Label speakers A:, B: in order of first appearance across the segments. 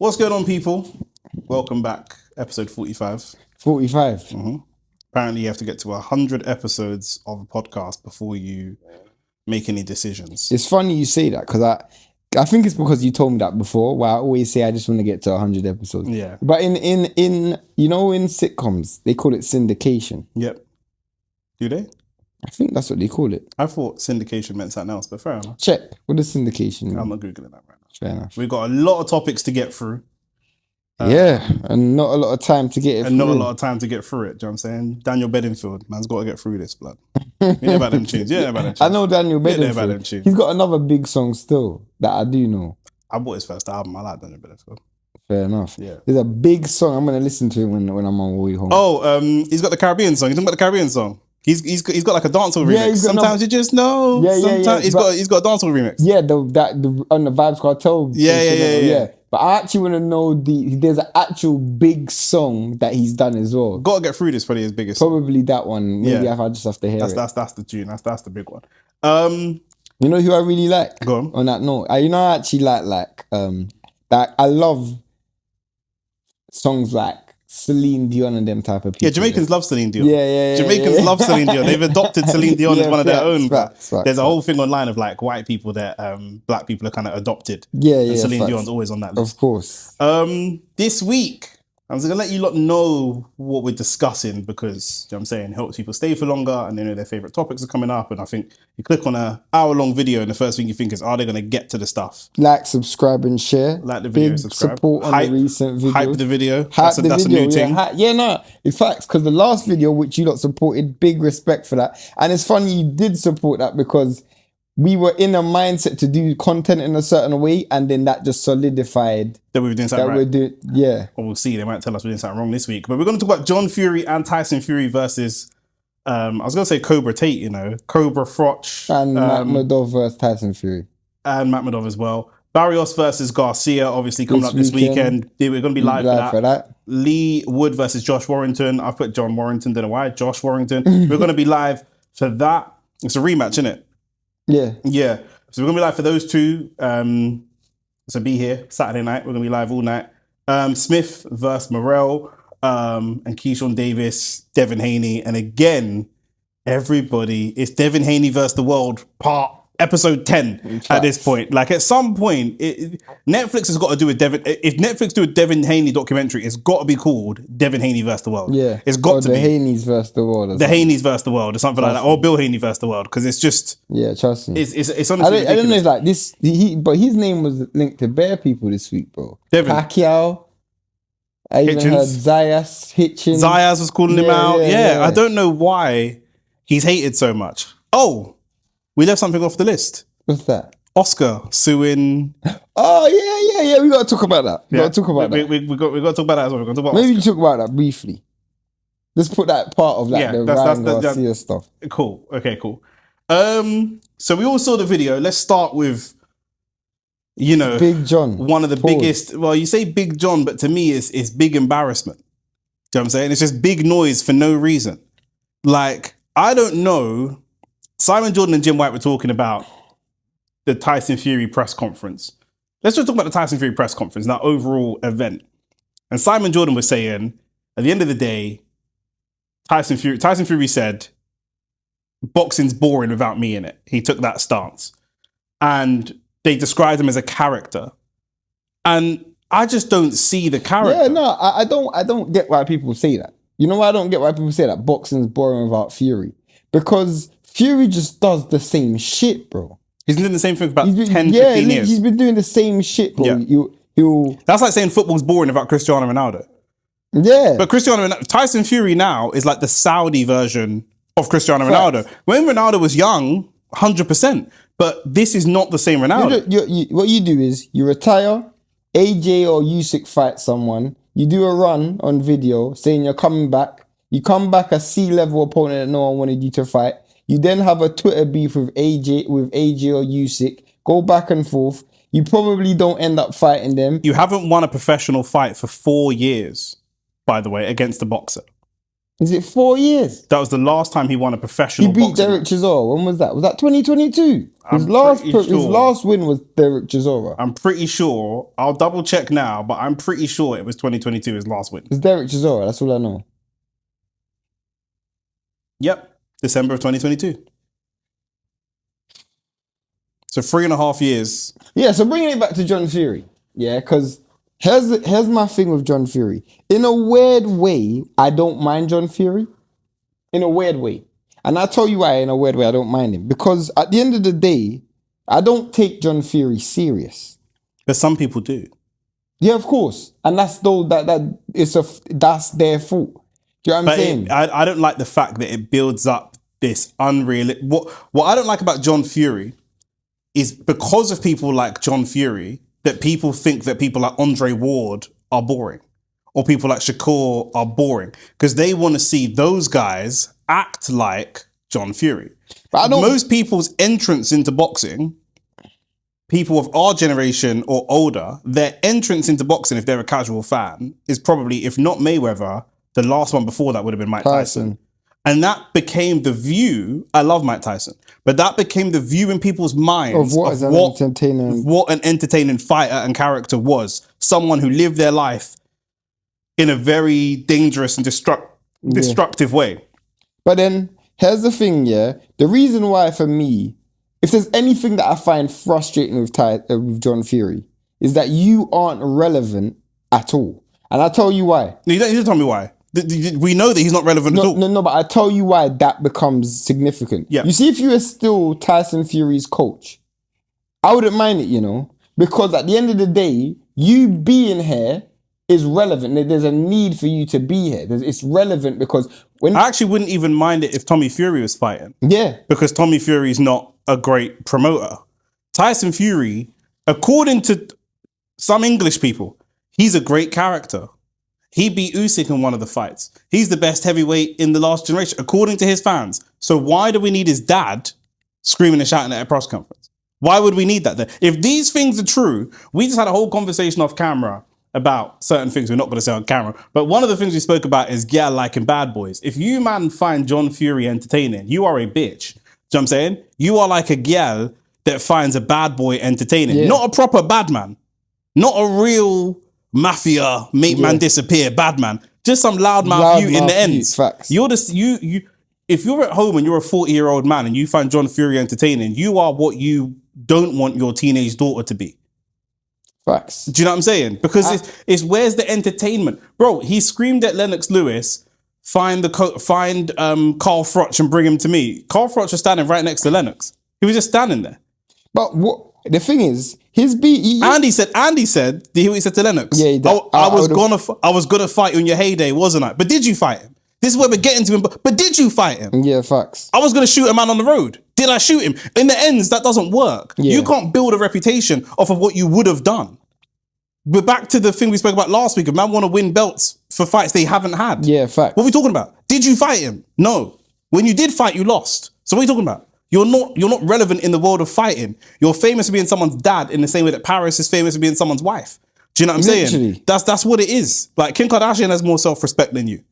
A: What's going on, people? Welcome back. Episode 45.
B: 45.
A: Mm-hmm. Apparently, you have to get to 100 episodes of a podcast before you make any decisions.
B: It's funny you say that because I think it's because you told me that before. Where I always say I just want to get to 100 episodes.
A: Yeah.
B: But in you know, in sitcoms they call it syndication.
A: Yep. Do they?
B: I think that's what they call it.
A: I thought syndication meant something else, but fair enough.
B: Check. What does syndication mean?
A: I'm not googling that right now.
B: Fair enough.
A: We've got a lot of topics to get through.
B: Yeah, and not a lot of time to get it
A: and
B: through.
A: not a lot of time to get through it. Do you know what I'm saying? Daniel Bedingfield, man's got to get through this, blood. You know about them tunes. Yeah, about them tunes.
B: I know Daniel
A: About them
B: Bedingfield.
A: tunes.
B: He's got another big song still that I do know.
A: I bought his first album. I like Daniel Bedingfield.
B: Fair enough.
A: Yeah.
B: There's a big song. I'm going to listen to it when I'm on my way home.
A: Oh, he's got the Caribbean song. You talking about the Caribbean song? He's got like a dancehall remix.
B: he's got
A: Sometimes you just know.
B: Yeah,
A: Sometimes he's got a dancehall remix.
B: Yeah, the on the Vibes Cartel.
A: Yeah.
B: But I actually want to know there's an actual big song that he's done as well.
A: Gotta Get Through This, probably his biggest.
B: Probably that one. Maybe
A: Yeah.
B: I just have to hear it.
A: That's the tune. That's the big one.
B: You know who I really like?
A: Go on.
B: That note, I actually like that I love songs like Celine Dion and them type of people.
A: Yeah, Jamaicans love Celine Dion.
B: Yeah.
A: Jamaicans love Celine Dion. They've adopted Celine Dion as one of their own.
B: Facts.
A: There's a whole thing online of like white people that black people are kind of adopted.
B: Yeah.
A: And Celine
B: facts.
A: Dion's always on that list.
B: Of course.
A: This week, I'm just gonna let you lot know what we're discussing because, you know what I'm saying, it helps people stay for longer and they know their favorite topics are coming up. And I think you click on an hour-long video and the first thing you think is, are they gonna get to the stuff?
B: Like, subscribe, and share.
A: Like the video,
B: Big
A: subscribe.
B: Support on the recent video.
A: Hype the video.
B: Hype
A: That's a new thing.
B: In fact, because the last video which you lot supported, big respect for that. And it's funny you did support that because we were in a mindset to do content in a certain way, and then that just solidified
A: that we were doing something right.
B: Yeah.
A: Well, we'll see. They might tell us we're doing something wrong this week. But we're going to talk about John Fury and Tyson Fury versus, I was going to say Cobra Tate, Cobra Froch.
B: And Makhmudov versus Tyson Fury.
A: And Makhmudov as well. Barrios versus Garcia, obviously coming up this weekend. We're going to be live for that. Leigh Wood versus Josh Warrington. I've put John Warrington, don't know why. Josh Warrington. We're going to be live for that. It's a rematch, isn't it?
B: Yeah.
A: So we're going to be live for those two. So be here Saturday night. We're going to be live all night. Smith versus Morell, and Keyshawn Davis, Devin Haney. And again, everybody, it's Devin Haney versus the world episode 10 at this point. Like at some point, Netflix has got to do a Devin. If Netflix do a Devin Haney documentary, it's got to be called Devin Haney versus the world.
B: Yeah,
A: it's got to be
B: the Haney's versus the world.
A: The Haney's versus the world, or something like that, or Bill Haney versus the world, because it's just
B: trust me.
A: It's honestly
B: I don't know if like this. But his name was linked to bare people this week, bro.
A: Devin
B: Pacquiao. I even heard Zayas Hitchens.
A: Zayas was calling him out. Yeah, I don't know why he's hated so much. Oh. We left something off the list.
B: What's that?
A: Oscar suing.
B: Oh yeah. We got to talk about that. We got to talk about that.
A: We got to talk about that as well. We're going to talk about
B: Maybe
A: Oscar.
B: you talk about that briefly. Let's put that part of like the Ryan Garcia stuff.
A: Cool. Okay, cool. So we all saw the video. Let's start with,
B: Big John.
A: One of the biggest. Well, you say Big John, but to me, it's big embarrassment. Do you know what I'm saying? It's just big noise for no reason. Like, I don't know. Simon Jordan and Jim White were talking about the Tyson Fury press conference. Let's just talk about the Tyson Fury press conference, that overall event. And Simon Jordan was saying, at the end of the day, Tyson Fury said, boxing's boring without me in it. He took that stance. And they described him as a character. And I just don't see the character.
B: Yeah, no, I don't get why people say that. You know why I don't get why people say that boxing's boring without Fury? Because Fury just does the same shit, bro.
A: He's been doing the same thing for about 10, 15 years.
B: He's been doing the same shit, bro.
A: Yeah. That's like saying football's boring without Cristiano Ronaldo.
B: Yeah.
A: But Tyson Fury now is like the Saudi version of Cristiano Ronaldo. When Ronaldo was young, 100%. But this is not the same Ronaldo.
B: What you do is you retire, AJ or Usyk fight someone, you do a run on video saying you're coming back, you come back a C-level opponent that no one wanted you to fight, you then have a Twitter beef with AJ or Usyk, go back and forth. You probably don't end up fighting them.
A: You haven't won a professional fight for 4 years, by the way, against a boxer.
B: Is it 4 years?
A: That was the last time he won a
B: He
A: professional
B: beat
A: boxing
B: Derek
A: match.
B: Chisora. When was that? Was that 2022? His last win was Derek Chisora.
A: I'm pretty sure. I'll double check now, but I'm pretty sure it was 2022, his last win.
B: It's Derek Chisora. That's all I know.
A: Yep. December of 2022. So 3.5 years.
B: Yeah, so bringing it back to John Fury. Yeah, because here's my thing with John Fury. In a weird way, I don't mind John Fury. In a weird way. And I'll tell you why in a weird way I don't mind him. Because at the end of the day, I don't take John Fury serious.
A: But some people do.
B: Yeah, of course. And that's that's their fault. Do you know what I'm saying?
A: I don't like the fact that it builds up this unreal. What I don't like about John Fury is because of people like John Fury that people think that people like Andre Ward are boring or people like Shakur are boring because they want to see those guys act like John Fury. But most people's entrance into boxing, people of our generation or older, their entrance into boxing, if they're a casual fan, is probably, if not Mayweather, the last one before that would have been Mike Tyson. And that became the view. I love Mike Tyson, but that became the view in people's minds
B: of
A: what an entertaining fighter and character was. Someone who lived their life in a very dangerous and destructive way.
B: But then here's the thing, yeah. The reason why for me, if there's anything that I find frustrating with John Fury, is that you aren't relevant at all. And I'll tell you why.
A: You don't need to tell me why. We know that he's not relevant at all.
B: No, but I tell you why that becomes significant.
A: Yeah.
B: You see, if you were still Tyson Fury's coach, I wouldn't mind it, you know, because at the end of the day, you being here is relevant. There's a need for you to be here. It's relevant because when
A: I actually wouldn't even mind it if Tommy Fury was fighting.
B: Yeah.
A: Because Tommy Fury is not a great promoter. Tyson Fury, according to some English people, he's a great character. He beat Usyk in one of the fights. He's the best heavyweight in the last generation, according to his fans. So why do we need his dad screaming and shouting at a press conference? Why would we need that then? If these things are true, we just had a whole conversation off camera about certain things we're not going to say on camera. But one of the things we spoke about is gal liking bad boys. If you, man, find John Fury entertaining, you are a bitch. Do you know what I'm saying? You are like a gal that finds a bad boy entertaining. Yeah. Not a proper bad man. Not a real mafia, make man disappear, bad man. Just some loudmouth you in the ends.
B: Facts.
A: You're just you. If you're at home and you're a 40-year-old man and you find John Fury entertaining, you are what you don't want your teenage daughter to be.
B: Facts.
A: Do you know what I'm saying? Because it's where's the entertainment, bro? He screamed at Lennox Lewis, find Carl Froch and bring him to me. Carl Froch was standing right next to Lennox. He was just standing there.
B: But what the thing is, his beat.
A: Andy said he said to Lennox.
B: Yeah,
A: I was gonna fight you in your heyday, wasn't I? But did you fight him? This is where we're getting to him. But did you fight him?
B: Yeah, facts.
A: I was gonna shoot a man on the road. Did I shoot him? In the ends, that doesn't work.
B: Yeah.
A: You can't build a reputation off of what you would have done. But back to the thing we spoke about last week. If man want to win belts for fights they haven't had.
B: Yeah, facts.
A: What are we talking about? Did you fight him? No. When you did fight, you lost. So what are you talking about? You're not relevant in the world of fighting. You're famous for being someone's dad in the same way that Paris is famous for being someone's wife. Do you know what I'm saying? That's what it is. Like Kim Kardashian has more self-respect than you.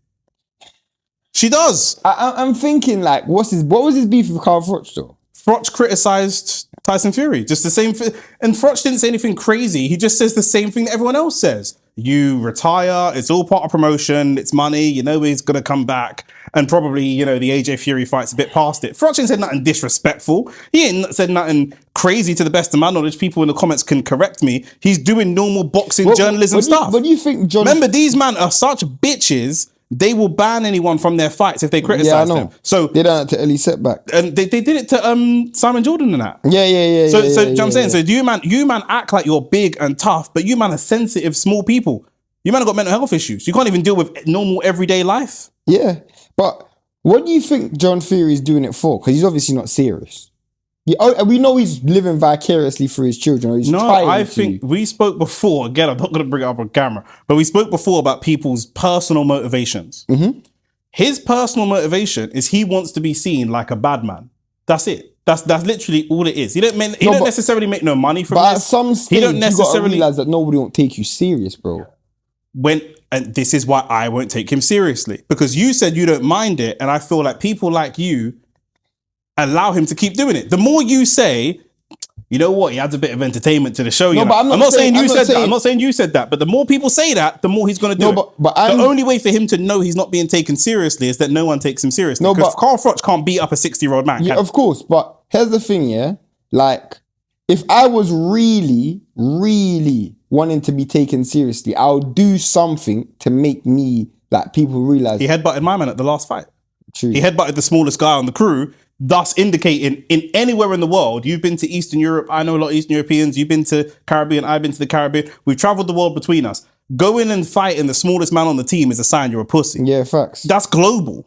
A: She does.
B: I'm thinking like, what was his beef with Carl Froch though?
A: Froch criticized Tyson Fury. Just the same thing. And Froch didn't say anything crazy. He just says the same thing that everyone else says. You retire. It's all part of promotion. It's money. You know he's going to come back. And probably, you know, the AJ Fury fight's a bit past it. Froch ain't said nothing disrespectful. He ain't said nothing crazy to the best of my knowledge. People in the comments can correct me. He's doing normal boxing journalism stuff.
B: What do you think, John?
A: Remember, these men are such bitches. They will ban anyone from their fights if they criticize them. So
B: they done it to Ellie Setback.
A: And they did it to Simon Jordan and that.
B: Yeah.
A: So you know what I'm saying? So do you man act like you're big and tough, but you man are sensitive, small people. You man have got mental health issues. You can't even deal with normal everyday life.
B: Yeah. But what do you think John Fury is doing it for? Because he's obviously not serious. We know he's living vicariously through his children. Or he's
A: I think we spoke before. Again, I'm not going to bring it up on camera, but we spoke before about people's personal motivations. Mm-hmm. His personal motivation is he wants to be seen like a bad man. That's it. That's literally all it is. He don't necessarily make no money from this.
B: But at some stage, you got to realize that nobody won't take you serious, bro.
A: and this is why I won't take him seriously, because you said you don't mind it, and I feel like people like you allow him to keep doing it. The more you say, you know what, he adds a bit of entertainment to the show.
B: No, but I'm not saying
A: you said that.
B: saying-
A: I'm not saying you said that. But the more people say that, the more he's going to do it.
B: But
A: the only way for him to know he's not being taken seriously is that no one takes him seriously.
B: No,
A: because
B: but-
A: Carl Froch can't beat up a 60-year-old man.
B: Yeah,
A: can
B: of course. But here's the thing, yeah. Like, if I was really, really wanting to be taken seriously, I'll do something to make me, like, people realize.
A: he headbutted my man at the last fight.
B: True.
A: He headbutted the smallest guy on the crew, thus indicating in anywhere in the world, you've been to Eastern Europe, I know a lot of Eastern Europeans, you've been to Caribbean, I've been to the Caribbean, we've traveled the world between us. Going and fighting the smallest man on the team is a sign you're a pussy.
B: Yeah, facts.
A: That's global.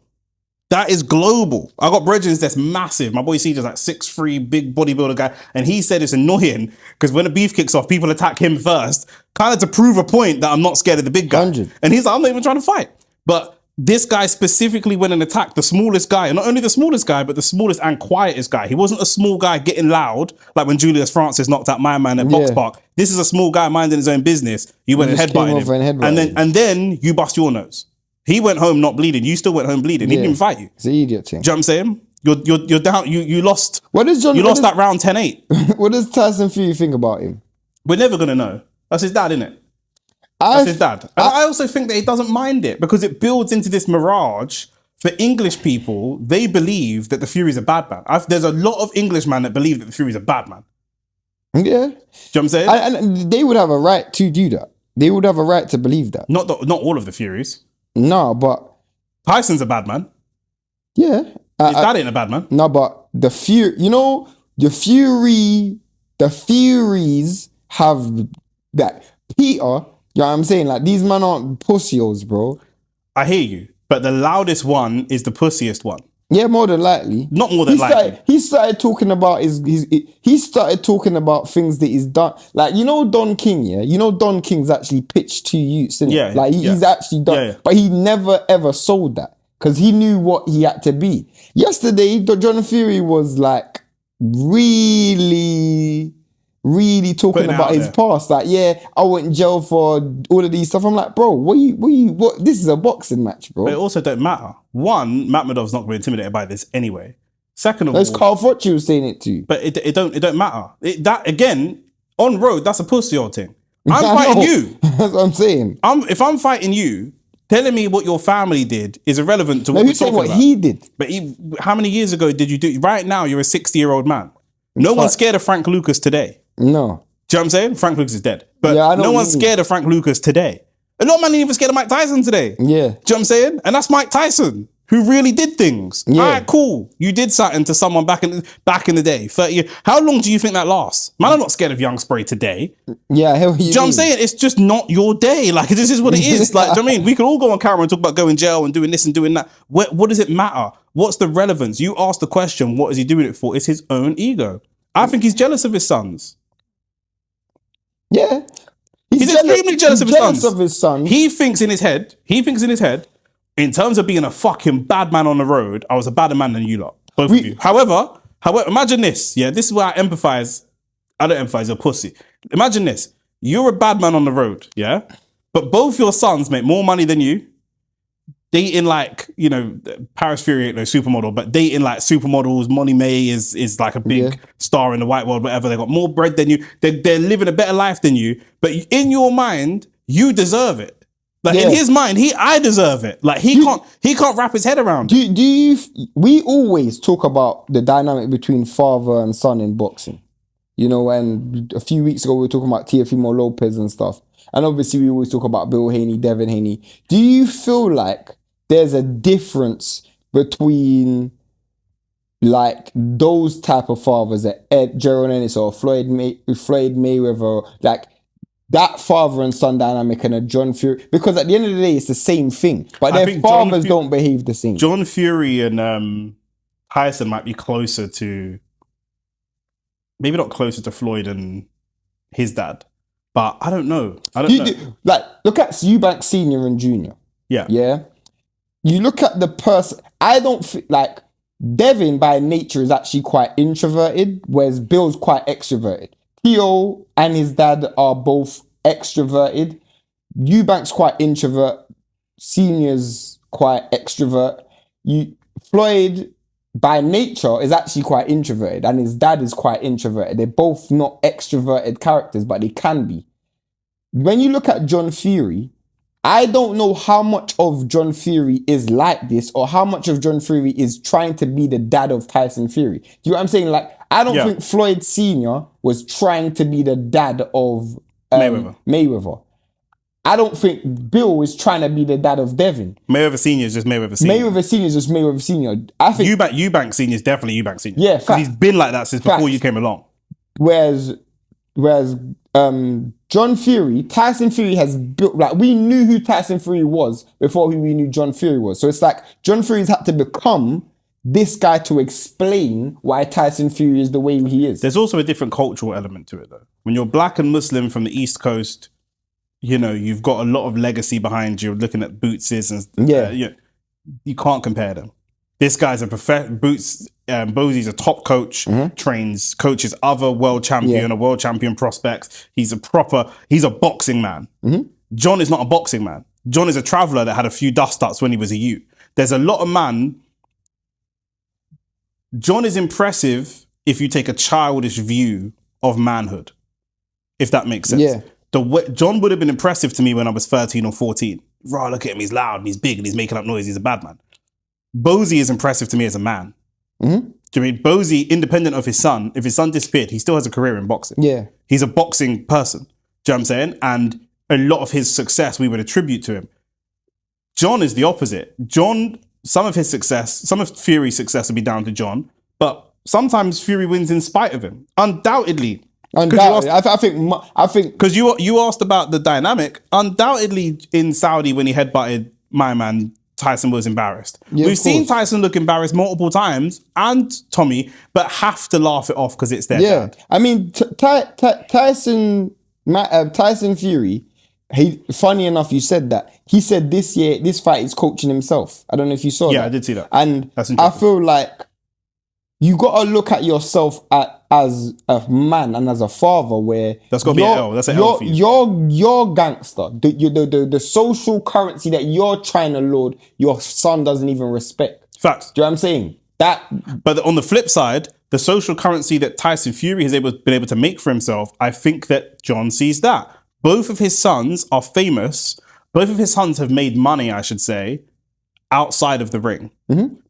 A: That is global. I got brethren that's massive. My boy CJ's like 6'3", big bodybuilder guy. And he said it's annoying because when the beef kicks off, people attack him first, kind of to prove a point that I'm not scared of the big guy.
B: 100.
A: And he's like, I'm not even trying to fight. But this guy specifically went and attacked the smallest guy. And not only the smallest guy, but the smallest and quietest guy. He wasn't a small guy getting loud, like when Julius Francis knocked out my man at Box
B: Yeah.
A: Park. This is a small guy minding his own business. You went and
B: just came
A: headbutted
B: over
A: him.
B: and headbutted him.
A: And then you bust your nose. He went home not bleeding. You still went home bleeding. He didn't even fight you.
B: It's an idiot thing.
A: Do you know what I'm saying? You're down. You lost.
B: What does
A: You lost that round 10-8.
B: What does Tyson Fury think about him?
A: We're never gonna know. That's his dad, innit? That's his dad. And I also think that he doesn't mind it because it builds into this mirage. For English people, they believe that the Fury's a bad man. There's a lot of Englishmen that believe that the Fury's a bad man.
B: Yeah.
A: Do you know what I'm saying?
B: And they would have a right to do that. They would have a right to believe that.
A: Not all of the Furies.
B: No, but
A: Tyson's a bad man.
B: yeah.
A: His dad ain't a bad man.
B: No, but the Furies have that. Peter, you know what I'm saying? Like, these men aren't pussios, bro.
A: I hear you. But the loudest one is the pussiest one.
B: Yeah, more than likely.
A: Not more than likely.
B: He started talking about he started talking about things that he's done. Like, you know Don King, yeah? You know Don King's actually pitched 2 youths, innit?
A: Yeah,
B: Like, he's actually done.
A: Yeah, yeah.
B: But he never ever sold that. Because he knew what he had to be. Yesterday, John Fury was like really talking
A: Putting it
B: about
A: out
B: his
A: there.
B: past. Like, yeah, I went in jail for all of these stuff. I'm like, bro, what? This is a boxing match, bro.
A: But it also don't matter. One, Makhmudov's not going to be intimidated by this anyway. Second of
B: That's
A: all,
B: Carl Froch was saying it too.
A: but it don't matter. That again, on road, that's a pussy old thing. I'm
B: I
A: fighting
B: know.
A: you.
B: That's what I'm saying.
A: If I'm fighting you, telling me what your family did is irrelevant to
B: No,
A: what we're
B: who's saying
A: talking
B: what
A: about.
B: he did?
A: But how many years ago did you do? Right now, you're a 60-year-old man. No one's scared of Frank Lucas today.
B: No.
A: Do you know what I'm saying? Frank Lucas is dead. But
B: Yeah, I know
A: no
B: what
A: one's
B: you mean.
A: scared of Frank Lucas today. A lot of men ain't even scared of Mike Tyson today.
B: Yeah.
A: Do you know what I'm saying? And that's Mike Tyson, who really did things.
B: Yeah.
A: All right, cool. You did something to someone back in the day, 30 years. How long do you think that lasts? Man, I'm not scared of Young Spray today.
B: Yeah, hell,
A: Do you know what I'm saying? It's just not your day. Like, this is what it is. Like, do you know what I mean? We can all go on camera and talk about going jail and doing this and doing that. What does it matter? What's the relevance? You ask the question, what is he doing it for? It's his own ego. I think he's jealous of his sons.
B: Yeah.
A: He's extremely jealous of his sons.
B: Of his sons.
A: He thinks in his head, in terms of being a fucking bad man on the road, I was a badder man than you lot. Both of you. However, imagine this. Yeah, this is where I empathize. I don't empathize, you're a pussy. Imagine this. You're a bad man on the road, yeah? But both your sons make more money than you. Dating like, Paris Fury ain't no supermodel, but dating like supermodels, Money May is like a big star in the white world, whatever. They got more bread than you. They're living a better life than you. But in your mind, you deserve it. Like in his mind, I deserve it. Like he can't wrap his head around it.
B: We always talk about the dynamic between father and son in boxing. And a few weeks ago we were talking about Teofimo Lopez and stuff. And obviously we always talk about Bill Haney, Devin Haney. Do you feel like there's a difference between like those type of fathers that Gerald Ennis or Floyd Mayweather, like that father and son dynamic and a John Fury? Because at the end of the day, it's the same thing. But their fathers don't behave the same.
A: John Fury and Tyson might be closer to, maybe not closer to Floyd and his dad. But I don't know.
B: Like, look at Eubank Senior and Junior.
A: Yeah.
B: Yeah. You look at the person. I don't like Devin by nature is actually quite introverted, whereas Bill's quite extroverted. Theo and his dad are both extroverted. Eubank's quite introvert. Senior's quite extrovert. Floyd, by nature, is actually quite introverted, and his dad is quite introverted. They're both not extroverted characters, but they can be. When you look at John Fury, I don't know how much of John Fury is like this or how much of John Fury is trying to be the dad of Tyson Fury. Do you know what I'm saying? Like, I don't think Floyd Sr. was trying to be the dad of Mayweather. I don't think Bill is trying to be the dad of Devin.
A: Mayweather Sr. is just Mayweather Sr.
B: Mayweather Sr. is just Mayweather Sr. I think
A: Eubank Sr. is definitely Eubank Sr.
B: Yeah,
A: because he's been like that since before you came along.
B: Whereas John Fury, Tyson Fury has built, like, we knew who Tyson Fury was before we knew John Fury was. So it's like John Fury's had to become this guy to explain why Tyson Fury is the way he is.
A: There's also a different cultural element to it, though. When you're black and Muslim from the East Coast, you know, you've got a lot of legacy behind you, looking at Bootses and you can't compare them. This guy's a Bosie's a top coach, coaches other world champion or world champion prospects. He's a boxing man. John is not a boxing man. John is a traveler that had a few dust-ups when he was a youth. There's a lot of man. John is impressive if you take a childish view of manhood, if that makes sense.
B: Yeah.
A: John would have been impressive to me when I was 13 or 14. Raw, look at him, he's loud, and he's big, and he's making up noise, he's a bad man. Bosie is impressive to me as a man. Do you mean Bosie, independent of his son, if his son disappeared, he still has a career in boxing.
B: Yeah. He's
A: a boxing person. Do you know what I'm saying? And a lot of his success we would attribute to him. John is the opposite. John, some of Fury's success will be down to John, but sometimes Fury wins in spite of him. Undoubtedly.
B: I think
A: because you asked about the dynamic. Undoubtedly, in Saudi when he headbutted my man, Tyson was embarrassed.
B: Yeah,
A: We've seen Tyson look embarrassed multiple times, and Tommy, but have to laugh it off because it's their dad.
B: I mean, Tyson Fury. Funny enough, you said that. He said this fight is coaching himself. I don't know if you saw that.
A: Yeah, I did see that.
B: And I feel like you got to look at yourself as a man and as a father, where
A: that's got to be an L. That's an L for you.
B: You're gangster. The social currency that you're trying to lord, your son doesn't even respect.
A: Facts.
B: Do you know what I'm saying?
A: But on the flip side, the social currency that Tyson Fury has been able to make for himself, I think that John sees that. Both of his sons are famous. Both of his sons have made money, I should say, outside of the ring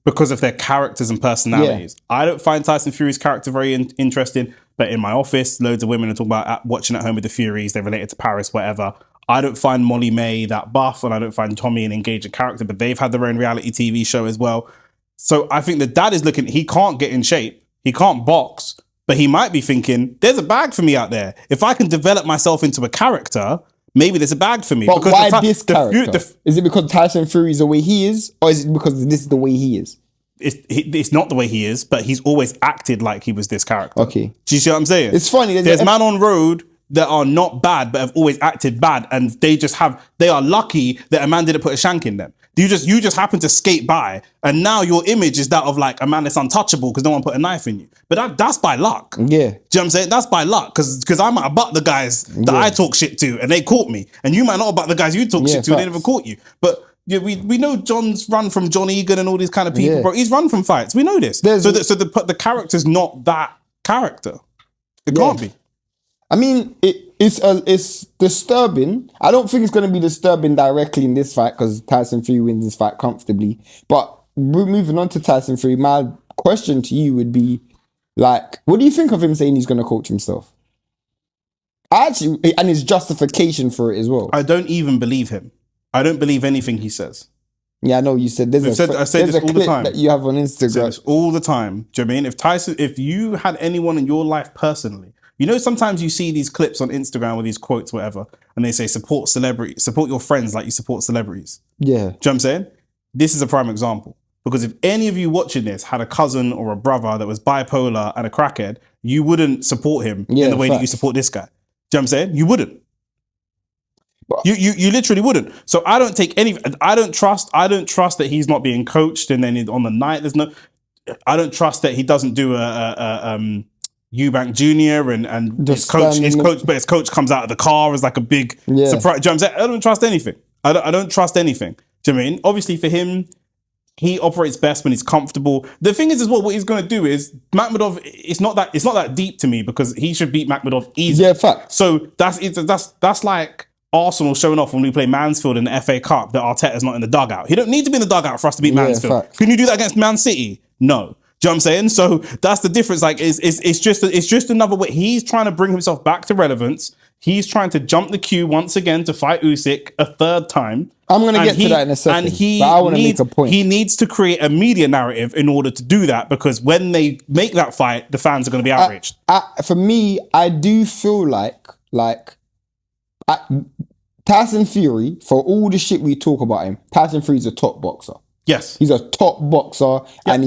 A: because of their characters and personalities. Yeah. I don't find Tyson Fury's character very interesting, but in my office, loads of women are talking about watching at home with the Furies. They're related to Paris, whatever. I don't find Molly May that buff, and I don't find Tommy an engaging character, but they've had their own reality TV show as well. So I think the dad is looking, he can't get in shape. He can't box, but he might be thinking, there's a bag for me out there. If I can develop myself into a character, maybe there's a bag for me.
B: But why this character? Is it because Tyson Fury is the way he is? Or is it because this is the way he is?
A: It's not the way he is, but he's always acted like he was this character.
B: Okay.
A: Do you see what I'm saying?
B: It's funny.
A: There's man on road that are not bad, but have always acted bad. And they are lucky that a man didn't put a shank in them. You just happen to skate by, and now your image is that of like a man that's untouchable because no one put a knife in you. But that's by luck.
B: Yeah.
A: Do you know what I'm saying? That's by luck, because I might have bucked the guys that I talk shit to and they caught me. And you might not have bucked the guys you talk shit to and they never caught you. But we know John's run from John Egan and all these kind of people, bro. He's run from fights. We know this. So the character's not that character. It can't be.
B: I mean, it's disturbing. I don't think it's going to be disturbing directly in this fight because Tyson Fury wins this fight comfortably. But moving on to Tyson Fury, my question to you would be, like, what do you think of him saying he's going to coach himself? And his justification for it as well.
A: I don't even believe him. I don't believe anything he says.
B: Yeah, I know you said
A: I say this all the time
B: that you have on Instagram. I say
A: this all the time. Do you know what I mean? If you had anyone in your life personally, you know, sometimes you see these clips on Instagram with these quotes, whatever, and they say support celebrities, support your friends like you support celebrities.
B: Yeah.
A: Do you know what I'm saying? This is a prime example. Because if any of you watching this had a cousin or a brother that was bipolar and a crackhead, you wouldn't support him in the way that you support this guy. Do you know what I'm saying? You wouldn't. You literally wouldn't. So I don't trust that he's not being coached, and then on the night I don't trust that he doesn't do Eubank Jr. and
B: Just
A: his coach comes out of the car as like a big surprise. Do you know what I'm saying? I don't trust anything. I don't trust anything. Do you know what I mean? Obviously for him, he operates best when he's comfortable. The thing is as well, what he's going to do is Makhmudov. It's not that deep to me because he should beat Makhmudov easily.
B: Yeah, fact.
A: So that's like Arsenal showing off when we play Mansfield in the FA Cup that Arteta's not in the dugout. He don't need to be in the dugout for us to beat Mansfield.
B: Fact.
A: Can you do that against Man City? No. Do you know what I'm saying? So that's the difference. Like, it's just another way. He's trying to bring himself back to relevance. He's trying to jump the queue once again to fight Usyk a third time.
B: I'm going to get to that in a second.
A: And
B: but I want to make a point.
A: He needs to create a media narrative in order to do that because when they make that fight, the fans are going to be outraged.
B: For me, I do feel like Tyson Fury, for all the shit we talk about him, Tyson Fury's a top boxer.
A: Yes,
B: he's a top boxer, and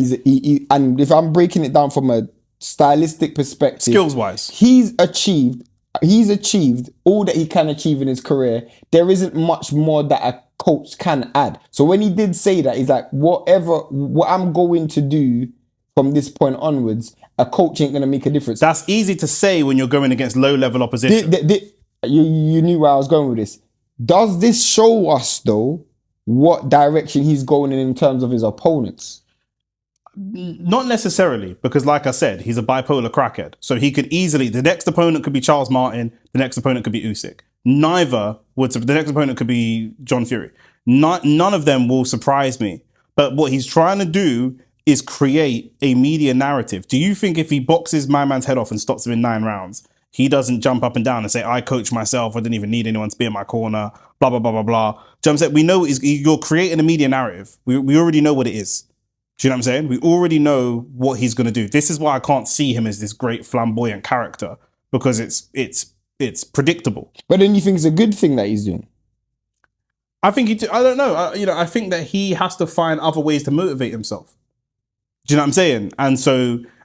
B: and if I'm breaking it down from a stylistic perspective,
A: skills wise,
B: he's achieved all that he can achieve in his career. There isn't much more that a coach can add. So when he did say that, he's like, what I'm going to do from this point onwards, a coach ain't going to make a difference.
A: That's easy to say when you're going against low level opposition.
B: You knew where I was going with this. Does this show us though what direction he's going in terms of his opponents?
A: Not necessarily, because like I said, he's a bipolar crackhead. So he could easily, the next opponent could be Charles Martin, the next opponent could be Usyk. The next opponent could be John Fury. None of them will surprise me. But what he's trying to do is create a media narrative. Do you think if he boxes my man's head off and stops him in 9 rounds, he doesn't jump up and down and say, I coach myself, I didn't even need anyone to be in my corner, blah, blah, blah, blah, blah. Do you know what I'm saying? We know you're creating a media narrative. We already know what it is. Do you know what I'm saying? We already know what he's going to do. This is why I can't see him as this great flamboyant character, because it's predictable.
B: But then you think it's a good thing that he's doing?
A: I think I don't know. I think that he has to find other ways to motivate himself. Do you know what I'm saying?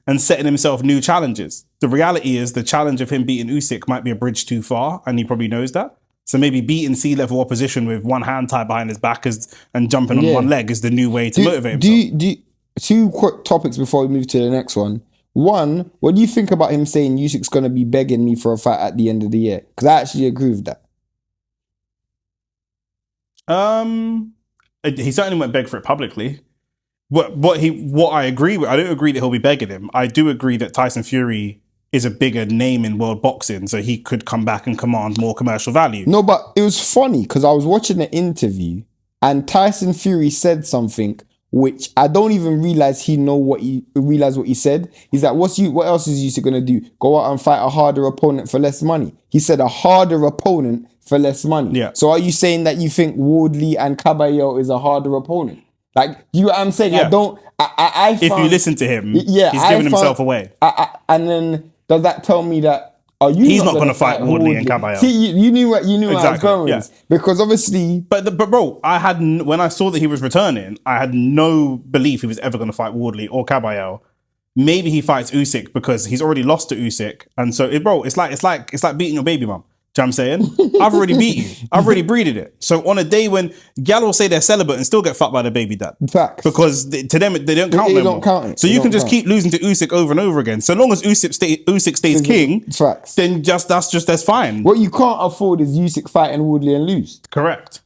A: And setting himself new challenges. The reality is the challenge of him beating Usyk might be a bridge too far, and he probably knows that. So maybe beating C-level opposition with one hand tied behind his back and jumping on one leg is the new way to motivate himself.
B: Two quick topics before we move to the next one. One, what do you think about him saying Usyk's going to be begging me for a fight at the end of the year? Because I actually agree with that.
A: He certainly won't beg for it publicly. What I agree with, I don't agree that he'll be begging him. I do agree that Tyson Fury is a bigger name in world boxing, so he could come back and command more commercial value.
B: No, but it was funny because I was watching the interview and Tyson Fury said something which I don't even realize what he said. He's like, what else is Usyk gonna do? Go out and fight a harder opponent for less money. He said a harder opponent for less money.
A: Yeah.
B: So are you saying that you think Wardley and Caballero is a harder opponent? Like, you know what I'm saying?
A: Yeah.
B: If
A: you listen to him, he's giving himself away.
B: And then does that tell me that
A: he's not going to fight Wardley and Caballero?
B: See, you knew where I was going with this. Because obviously...
A: But bro, when I saw that he was returning, I had no belief he was ever going to fight Wardley or Caballero. Maybe he fights Usyk because he's already lost to Usyk. And so, it's like beating your baby mum. Do you know what I'm saying? I've already beat you. I've already breeded it. So on a day when gal will say they're celibate and still get fucked by their baby dad.
B: Facts.
A: Because to them, they don't count no more. So you can just keep losing to Usyk over and over again. So long as Usyk stays king,
B: facts.
A: Then that's fine.
B: What you can't afford is Usyk fighting Woodley and lose.
A: Correct.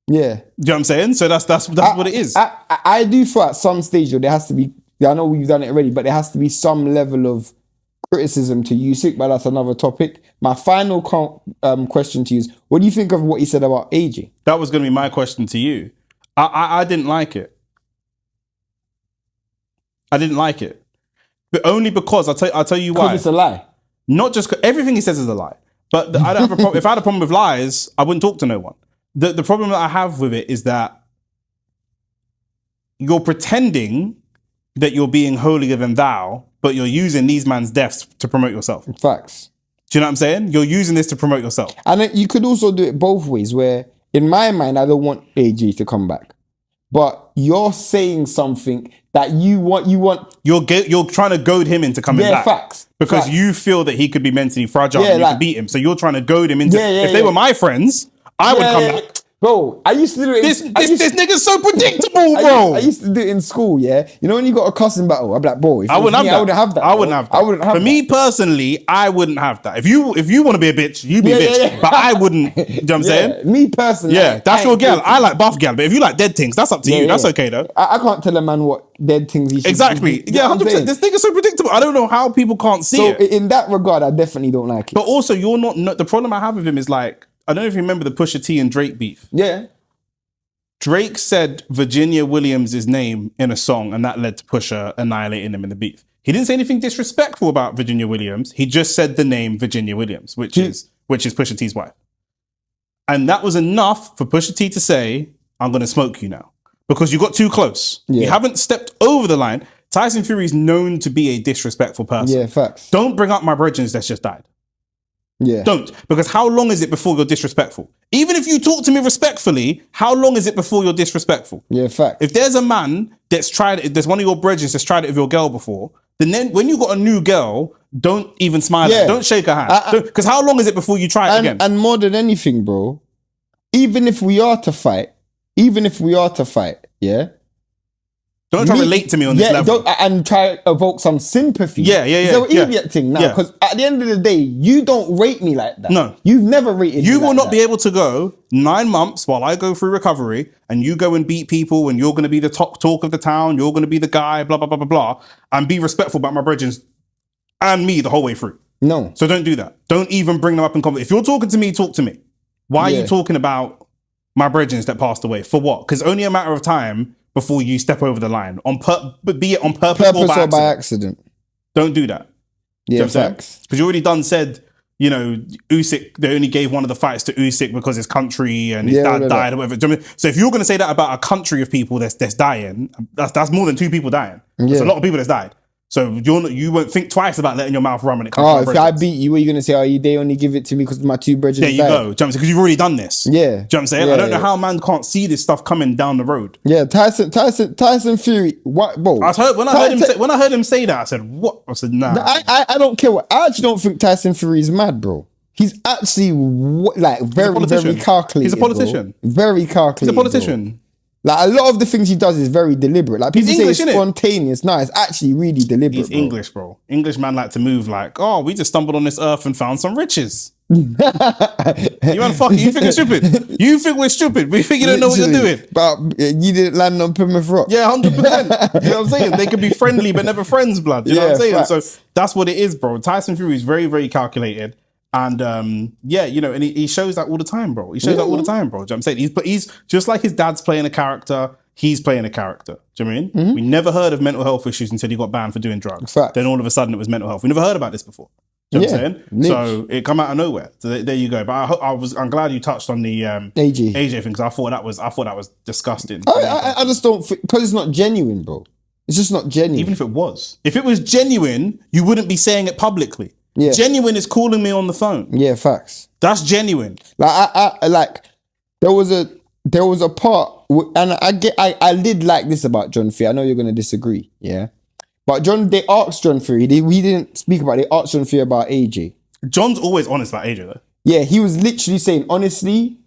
B: Yeah.
A: Do you know what I'm saying? So that's what it is.
B: I do feel at some stage, though, there has to be, I know we've done it already, but there has to be some level of criticism to Usyk, but that's another topic. My final question to you is, what do you think of what he said about AJ?
A: That was going to be my question to you. I didn't like it. I didn't like it. But only because, I'll tell you why.
B: Because it's a lie.
A: Not just, everything he says is a lie. But I don't have a problem. If I had a problem with lies, I wouldn't talk to no one. The problem that I have with it is that you're pretending that you're being holier than thou, but you're using these man's deaths to promote yourself.
B: Facts.
A: Do you know what I'm saying? You're using this to promote yourself.
B: And then you could also do it both ways, where in my mind, I don't want AJ to come back. But you're saying something that you want.
A: You're trying to goad him into coming back.
B: Facts.
A: Because you feel that he could be mentally fragile and you can beat him. So you're trying to goad him into, if they were my friends, I would come back.
B: Bro, I used to do it.
A: This nigga's so predictable, bro.
B: I used to do it in school, yeah. You know when you got a cussing battle, I'd be like, bro, if
A: I wouldn't have that.
B: I wouldn't have that.
A: I wouldn't have that.
B: I wouldn't have
A: For
B: that.
A: me personally, I wouldn't have that. If you want to be a bitch, you be a bitch.
B: Yeah.
A: But I wouldn't. You know what I'm saying?
B: Me personally,
A: Yeah, that's your girl. I like buff gal, but if you like dead things, that's up to you. That's okay though.
B: I can't tell a man what dead things he should
A: Exactly.
B: do. You know
A: Yeah,
B: what I'm
A: 100%.
B: saying?
A: This nigga's so predictable. I don't know how people can't see
B: So
A: it.
B: in that regard, I definitely don't like it.
A: But also, you're not. The problem I have with him is like, I don't know if you remember the Pusha T and Drake beef.
B: Yeah.
A: Drake said Virginia Williams' name in a song, and that led to Pusha annihilating him in the beef. He didn't say anything disrespectful about Virginia Williams. He just said the name Virginia Williams, which is Pusha T's wife. And that was enough for Pusha T to say, I'm going to smoke you now. Because you got too close.
B: Yeah.
A: You haven't stepped over the line. Tyson Fury is known to be a disrespectful person.
B: Yeah, facts.
A: Don't bring up my brethren that's just died.
B: Yeah.
A: Don't. Because how long is it before you're disrespectful? Even if you talk to me respectfully, how long is it before you're disrespectful?
B: Yeah, facts.
A: If there's a man that's tried it, if there's one of your brethren that's tried it with your girl before, then when you got a new girl, don't even smile at her. Don't shake her hand. Because how long is it before you try it again?
B: And more than anything, bro, even if we are to fight, yeah,
A: don't try to relate to me on this level.
B: And try to evoke some sympathy.
A: Yeah.
B: It's an idiot thing now. Because at the end of the day, you don't rate me like that.
A: No.
B: You've never rated me.
A: You will
B: like
A: not
B: that.
A: be able to go 9 months while I go through recovery and you go and beat people and you're going to be the top talk of the town, you're going to be the guy, blah, blah, blah, blah, blah, and be respectful about my brethren and me the whole way through.
B: No.
A: So don't do that. Don't even bring them up in conversation. If you're talking to me, talk to me. Why are you talking about my brethren that passed away? For what? Because only a matter of time before you step over the line, be it on purpose or by accident. Don't do that.
B: Yeah,
A: you know
B: facts.
A: Because you already said, you know, Usyk, they only gave one of the fights to Usyk because his country and his dad died or whatever. Do you know what I mean? So if you're going to say that about a country of people that's dying, that's more than 2 people dying. That's a lot of people that's died. So you won't think twice about letting your mouth run when it comes to
B: if I beat you, what are you going to say? Oh, they only give it to me because my 2 brethren
A: There you go. Because you've already done this.
B: Yeah.
A: Do you know what I'm saying? I don't know how man can't see this stuff coming down the road.
B: Yeah, Tyson Fury. What, bro?
A: When I heard him say that, I said, "What?" I said, "Nah."
B: I don't care what. I actually don't think Tyson Fury is mad, bro. He's actually very calculated.
A: He's a politician.
B: Bro. Very calculated.
A: He's a politician.
B: Bro. Like a lot of the things he does is very deliberate. Like people say it's spontaneous. No, it's actually really deliberate.
A: He's English, bro. English man like to move like, oh, we just stumbled on this earth and found some riches. You man, fuck it. You think we're stupid? You think we're stupid? We think you don't know what you're doing.
B: But you didn't land on Plymouth Rock.
A: Yeah, 100%. You know what I'm saying? They could be friendly but never friends, blood. You know what I'm saying? Facts. So that's what it is, bro. Tyson Fury is very, very calculated. And you know, and he shows that all the time, bro. He shows that all the time, bro. Do you know what I'm saying? He's just like his dad's playing a character, he's playing a character. Do you know what I mean? Mm-hmm. We never heard of mental health issues until he got banned for doing drugs. Fact. Then all of a sudden it was mental health. We never heard about this before. Do you know what I'm saying? So it come out of nowhere. So there you go. But I'm glad you touched on the AJ thing, because I thought that was disgusting.
B: I just don't think, because it's not genuine, bro. It's just not genuine.
A: Even if it was genuine, you wouldn't be saying it publicly. Yeah. Genuine is calling me on the phone.
B: Yeah, facts.
A: That's genuine.
B: Like I like there was a part, and I did like this about John Fury. I know you're gonna disagree, yeah. But they asked John Fury. We didn't speak about it. They asked John Fury about AJ.
A: John's always honest about AJ though.
B: Yeah, he was literally saying honestly,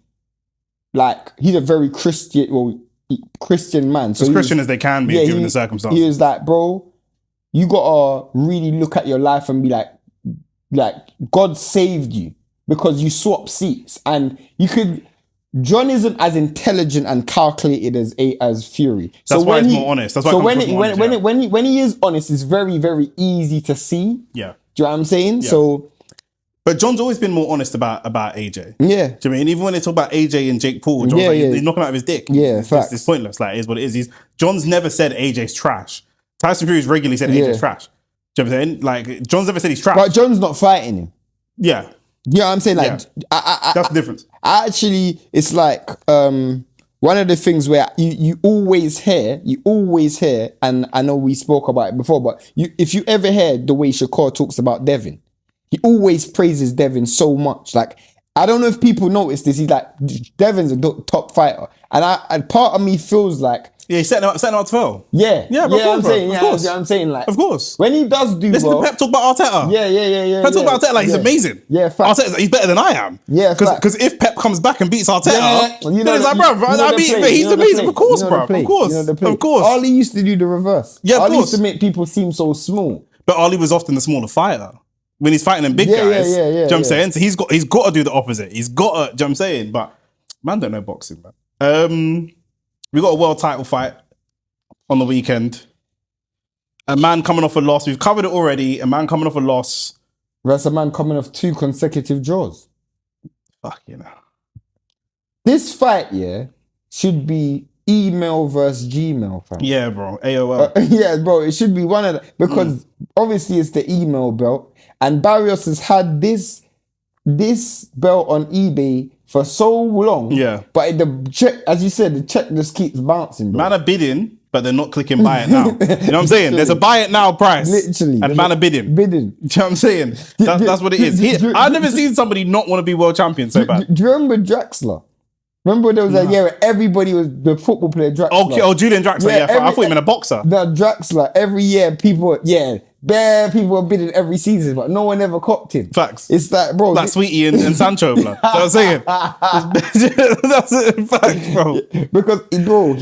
B: like he's a very Christian man. So
A: as Christian as they can be, given the circumstances.
B: He was like, bro, you gotta really look at your life and be like God saved you because you swap seats, and you could. John isn't as intelligent and calculated as Fury.
A: That's why he's more honest. That's why.
B: So when he is honest, it's very, very easy to see.
A: Yeah.
B: Do you know what I'm saying?
A: Yeah.
B: So.
A: But John's always been more honest about AJ.
B: Yeah.
A: Do you mean even when they talk about AJ and Jake Paul, John's he's knocking out of his dick.
B: Yeah, facts.
A: It's pointless. Like, it is what it is. John's never said AJ's trash. Tyson Fury's regularly said AJ's trash. Do you know what I'm saying? Like, John's never said he's trash.
B: But John's not fighting him.
A: Yeah.
B: You know what I'm saying? Like,
A: that's the difference.
B: Actually, it's like one of the things where you always hear, and I know we spoke about it before, but if you ever hear the way Shakur talks about Devin, he always praises Devin so much. Like, I don't know if people notice this. He's like, Devin's a top fighter. And part of me feels like,
A: Yeah, he's setting up to fail.
B: yeah,
A: bro,
B: I'm saying,
A: of course.
B: I'm saying, like,
A: Of course.
B: when he does do
A: Listen
B: well,
A: to Pep talk about Arteta.
B: yeah.
A: Pep talk about Arteta like he's amazing.
B: Yeah, fact.
A: Arteta, he's better than I am.
B: Yeah,
A: because if Pep comes back and beats Arteta,
B: you know
A: then it's like, bro, he's amazing. Of course, bro. Of course.
B: Ali used to do the reverse.
A: Yeah, of
B: Ali used
A: course.
B: to make people seem so small.
A: But Ali was often the smaller fighter when he's fighting them big guys. Do you know what I'm saying? So he's got to do the opposite. He's got to, do you know what I'm saying? But man don't know boxing, man. We got a world title fight on the weekend. A man coming off a loss. We've covered it already. A man coming off a loss.
B: That's a man coming off 2 consecutive draws.
A: Fuck, you know.
B: This fight, should be email versus Gmail, fam.
A: Yeah, bro. AOL.
B: Yeah, bro. It should be one of the, because obviously it's the email belt, and Barios has had this belt on eBay for so long.
A: Yeah.
B: But the check, as you said, the check just keeps bouncing, bro.
A: Man are bidding, but they're not clicking buy it now. You know what I'm saying? There's a buy it now price.
B: Literally.
A: And man are bidding.
B: Bidding.
A: Do you know what I'm saying? That's what it is. I've never seen somebody not want to be world champion so bad.
B: Do you remember Draxler? Remember there was a year where everybody was the football player Draxler?
A: Okay, Julian Draxler. Yeah, I thought he meant a boxer.
B: The Draxler, every year bare people were bidding every season, but no one ever copped him.
A: Facts.
B: It's like, bro.
A: Like Sweetie and Sancho, bro. That's what I'm saying. That's it. Facts, bro.
B: Because, bro,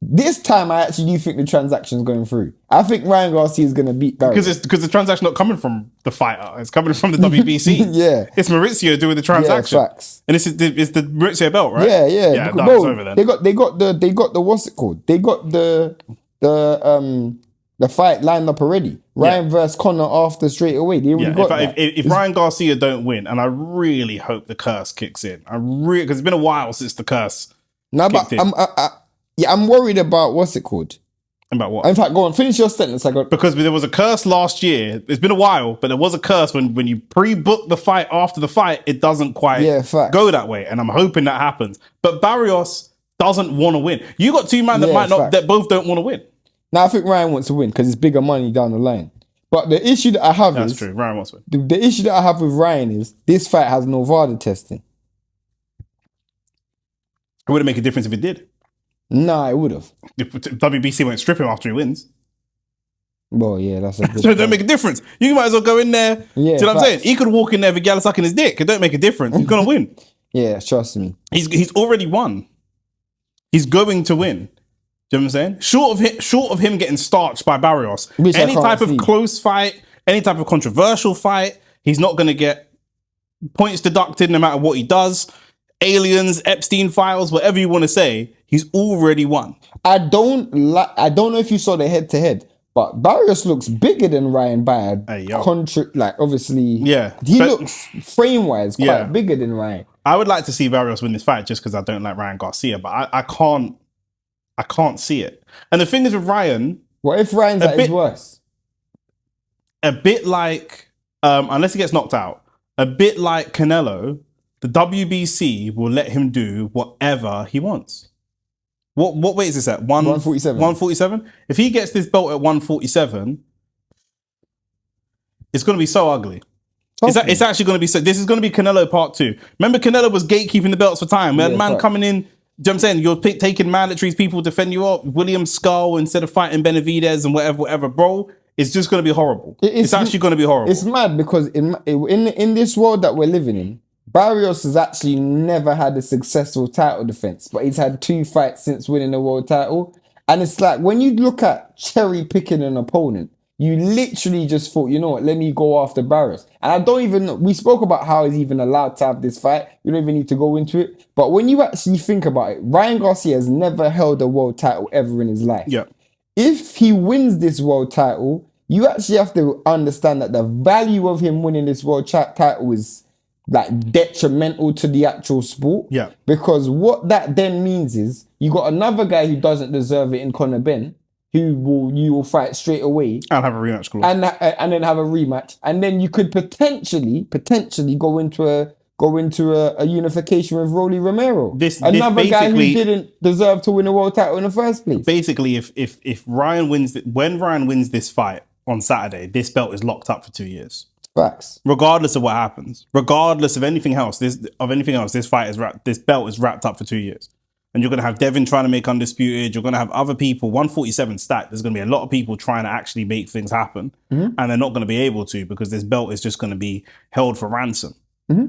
B: this time I actually do think the transaction's going through. I think Ryan Garcia is going to beat Barry.
A: Because the transaction not coming from the fighter. It's coming from the WBC.
B: Yeah.
A: It's Maurizio doing the transaction.
B: Yeah, facts.
A: And it's the Maurizio belt, right?
B: Yeah.
A: Yeah,
B: Because,
A: no,
B: bro,
A: it's over then.
B: They got the what's it called? They got the fight lined up already. Ryan versus Conor after straight away. They already got that.
A: If Ryan Garcia don't win, and I really hope the curse kicks in. Because it's been a while since the curse kicked in.
B: I'm worried about what's it called?
A: About what?
B: In fact, go on, finish your sentence.
A: Because there was a curse last year. It's been a while, but there was a curse when you pre-book the fight after the fight, it doesn't quite go that way. And I'm hoping that happens. But Barios doesn't want to win. You got two men that both don't want to win.
B: Now I think Ryan wants to win because it's bigger money down the line. But the issue that I have
A: That's true. Ryan wants to win.
B: The issue that I have with Ryan is this fight has no VADA testing.
A: It wouldn't make a difference if it did.
B: Nah, it would have.
A: If WBC won't strip him after he wins.
B: Well, yeah, that's a good
A: So it don't make a difference. You might as well go in there.
B: Yeah,
A: do you know what I'm saying? He could walk in there with Gala sucking his dick. It don't make a difference. He's gonna win.
B: Yeah, trust me.
A: He's already won. He's going to win. Do you know what I'm saying? Short of him getting starched by Barios.
B: Which
A: any type of close fight, any type of controversial fight, he's not going to get points deducted no matter what he does. Aliens, Epstein files, whatever you want to say, he's already won.
B: I don't know if you saw the head to head, but Barios looks bigger than Ryan by obviously.
A: Yeah.
B: He looks frame wise quite bigger than Ryan.
A: I would like to see Barios win this fight just because I don't like Ryan Garcia, but I can't see it. And the thing is with Ryan...
B: What if Ryan's at his worst?
A: A bit like, unless he gets knocked out, a bit like Canelo, the WBC will let him do whatever he wants. What weight is this at?
B: 147.
A: 147? If he gets this belt at 147, it's going to be so ugly. It's actually going to be so... This is going to be Canelo part 2. Remember Canelo was gatekeeping the belts for time. We had a man coming in... Do you know what I'm saying? You're taking mandatories, people defend you up. William Skull instead of fighting Benavidez and whatever, bro. It's just going to be horrible. It's actually going to be horrible.
B: It's mad because in this world that we're living in, Barios has actually never had a successful title defense, but he's had 2 fights since winning the world title. And it's like when you look at cherry picking an opponent, you literally just thought, you know what, let me go after Barios. And I don't even know, we spoke about how he's even allowed to have this fight. We don't even need to go into it. But when you actually think about it, Ryan Garcia has never held a world title ever in his life.
A: Yeah.
B: If he wins this world title, you actually have to understand that the value of him winning this world title is like detrimental to the actual sport.
A: Yeah.
B: Because what that then means is you got another guy who doesn't deserve it in Conor Ben, you will fight straight away.
A: And have a rematch clause.
B: And then have a rematch. And then you could potentially go into a unification with Rolly Romero. Another guy who didn't deserve to win a world title in the first place.
A: Basically, if Ryan wins, when Ryan wins this fight on Saturday, this belt is locked up for 2 years.
B: Facts.
A: Regardless of what happens, regardless of anything else, this belt is wrapped up for 2 years. And you're going to have Devin trying to make undisputed. You're going to have other people, 147 stacked. There's going to be a lot of people trying to actually make things happen. And they're not going to be able to because this belt is just going to be held for ransom.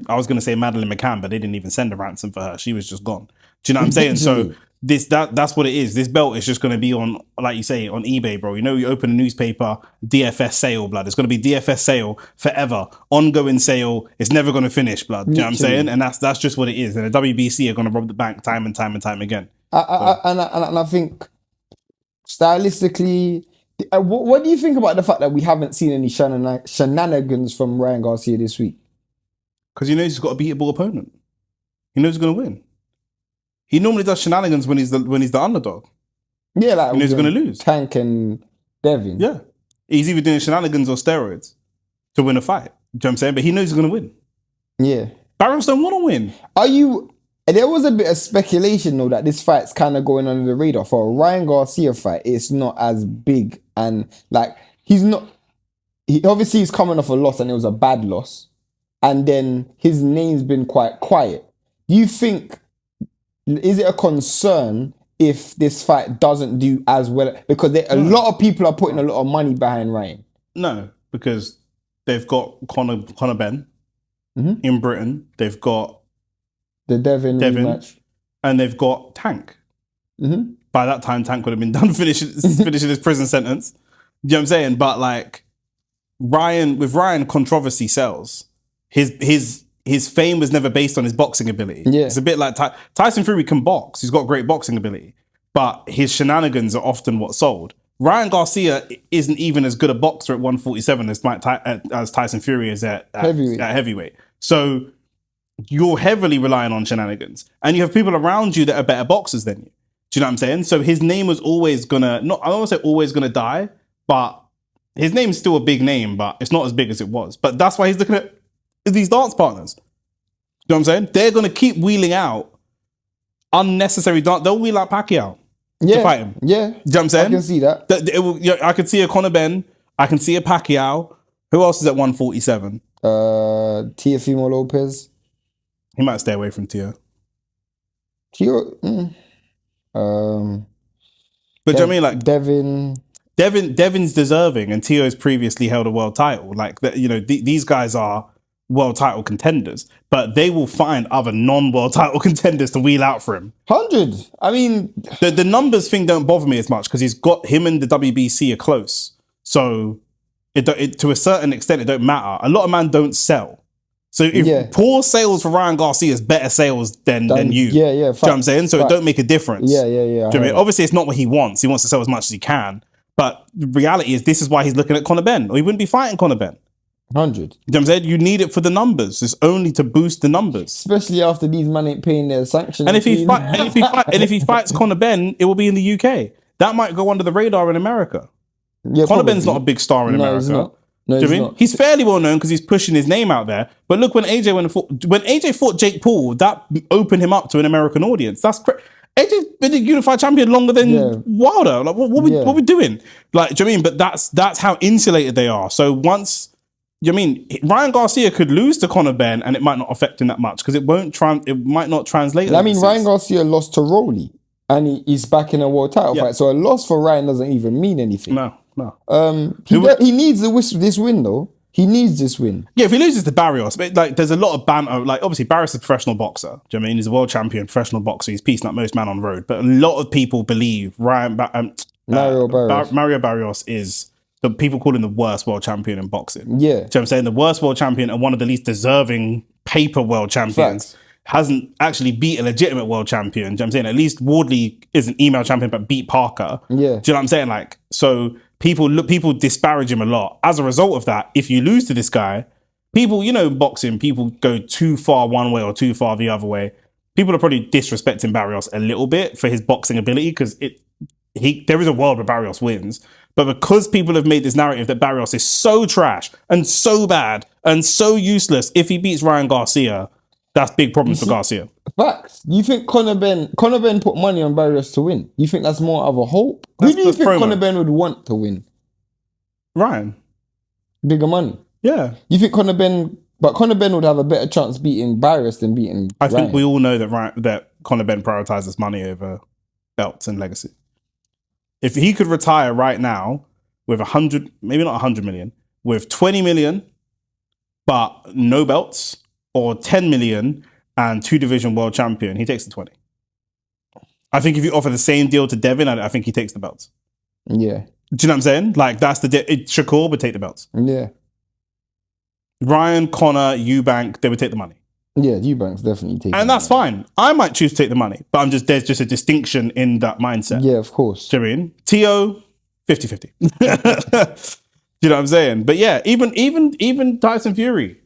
A: I was going to say Madeline McCann, but they didn't even send a ransom for her. She was just gone. Do you know what I'm saying? So that's what it is. This belt is just going to be on, like you say, on eBay, bro. You know, you open a newspaper, DFS sale, blood. It's going to be DFS sale forever. Ongoing sale. It's never going to finish, blood. Do you know what I'm saying? And that's just what it is. And the WBC are going to rob the bank time and time and time again.
B: And I think stylistically, what do you think about the fact that we haven't seen any shenanigans from Ryan Garcia this week?
A: Because he knows he's got a beatable opponent. He knows he's going to win. He normally does shenanigans when he's the underdog.
B: Yeah, like
A: he knows he's going to lose.
B: Tank and Devin.
A: Yeah, he's either doing shenanigans or steroids to win a fight. Do you know what I'm saying? But he knows he's going to win.
B: Yeah,
A: Barios don't want to win.
B: There was a bit of speculation though that this fight's kind of going under the radar. For a Ryan Garcia fight, it's not as big and like he's coming off a loss and it was a bad loss. And then his name's been quite quiet. Do you think, is it a concern if this fight doesn't do as well? Because a lot of people are putting a lot of money behind Ryan.
A: No, because they've got Conor Ben in Britain. They've got
B: the Devin rematch.
A: And they've got Tank. By that time, Tank would have been done finishing his prison sentence. Do you know what I'm saying? But like Ryan, controversy sells. His fame was never based on his boxing ability. Yeah. It's a bit like Tyson Fury can box. He's got great boxing ability. But his shenanigans are often what sold. Ryan Garcia isn't even as good a boxer at 147 as Tyson Fury is at heavyweight. So you're heavily relying on shenanigans. And you have people around you that are better boxers than you. Do you know what I'm saying? So his name was always I don't want to say always going to die, but his name's still a big name, but it's not as big as it was. But that's why he's looking at these dance partners. You know what I'm saying? They're going to keep wheeling out unnecessary dance. They'll wheel out Pacquiao to fight him.
B: Yeah.
A: You know what I'm saying?
B: I can see that.
A: I could see a Conor Ben. I can see a Pacquiao. Who else is at 147?
B: Teofimo Lopez.
A: He might stay away from Teo.
B: But
A: do you know what I mean? Like
B: Devin's
A: deserving, and Teo's previously held a world title. Like these guys are world title contenders, but they will find other non-world title contenders to wheel out for him.
B: 100. I mean,
A: the numbers thing don't bother me as much because he's got him and the WBC are close. So it to a certain extent, it don't matter. A lot of men don't sell. So if poor sales for Ryan Garcia is better sales than you.
B: Yeah.
A: Do you know what I'm saying? So it don't make a difference.
B: Yeah.
A: Do you know what I mean? Obviously, it's not what he wants. He wants to sell as much as he can. But the reality is this is why he's looking at Conor Ben, or he wouldn't be fighting Conor Ben.
B: 100.
A: You know what I'm saying? You need it for the numbers. It's only to boost the numbers.
B: Especially after these men ain't paying their sanctions.
A: And if he fights Conor Ben, it will be in the UK. That might go under the radar in America.
B: Yeah,
A: Conor Ben's not a big star in America.
B: He's not.
A: Do you know what I mean? He's fairly well known because he's pushing his name out there. But look, when AJ fought Jake Paul, that opened him up to an American audience. That's crazy. AJ's been a unified champion longer than Wilder. Like, what we doing? Like, do you know what I mean? But that's how insulated they are. So once, you know what I mean, Ryan Garcia could lose to Conor Ben and it might not affect him that much because it might not translate.
B: I mean, Ryan Garcia lost to Rowley and he's back in a world title fight. So a loss for Ryan doesn't even mean anything.
A: No.
B: He needs this win though. He needs this win.
A: Yeah, if he loses to Barios, but like there's a lot of banter. Like obviously Barios is a professional boxer. Do you know what I mean? He's a world champion, professional boxer. He's piecing up most men on the road. But a lot of people believe Mario Barrios is the people call him the worst world champion in boxing.
B: Yeah.
A: Do you know what I'm saying? The worst world champion and one of the least deserving paper world champions.
B: Facts.
A: Hasn't actually beat a legitimate world champion. Do you know what I'm saying? At least Wardley is an email champion, but beat Parker.
B: Yeah.
A: Do you know what I'm saying? Like, so people disparage him a lot. As a result of that, if you lose to this guy, people, boxing, people go too far one way or too far the other way. People are probably disrespecting Barrios a little bit for his boxing ability because there is a world where Barrios wins. But because people have made this narrative that Barrios is so trash and so bad and so useless, if he beats Ryan Garcia, that's big problems for Garcia.
B: Facts. You think Conor Ben put money on Barrios to win? You think that's more of a hope? Who do you think Conor Ben would want to win?
A: Ryan.
B: Bigger money.
A: Yeah.
B: You think Conor Ben would have a better chance beating Barios than beating
A: I think
B: Ryan?
A: we all know that Conor Ben prioritizes money over belts and legacy. If he could retire right now with 100, maybe not 100 million, with 20 million, but no belts, or 10 million and 2-division world champion, he takes the 20. I think if you offer the same deal to Devin, I think he takes the belts.
B: Yeah.
A: Do you know what I'm saying? Like, that's Shakur would take the belts.
B: Yeah.
A: Ryan, Conor, Eubank, they would take the money.
B: Yeah, Eubank's definitely taking
A: And that's fine. I might choose to take the money, but there's just a distinction in that mindset.
B: Yeah, of course.
A: Do you know what I mean? T.O., 50-50. Do you know what I'm saying? But yeah, even Tyson Fury,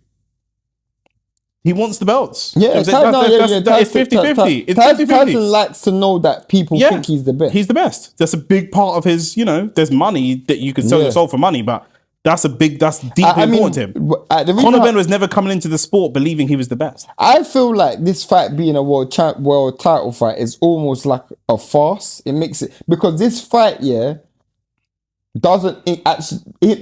A: he wants the belts.
B: Yeah,
A: it's 50-50. It's 50-50.
B: Tyson likes to know that people think he's the best.
A: He's the best. That's a big part of his, there's money that you can sell your soul for money, but that's deeply important to him. Conor Ben was never coming into the sport believing he was the best.
B: I feel like this fight being a world title fight is almost like a farce. It makes it, because this fight, it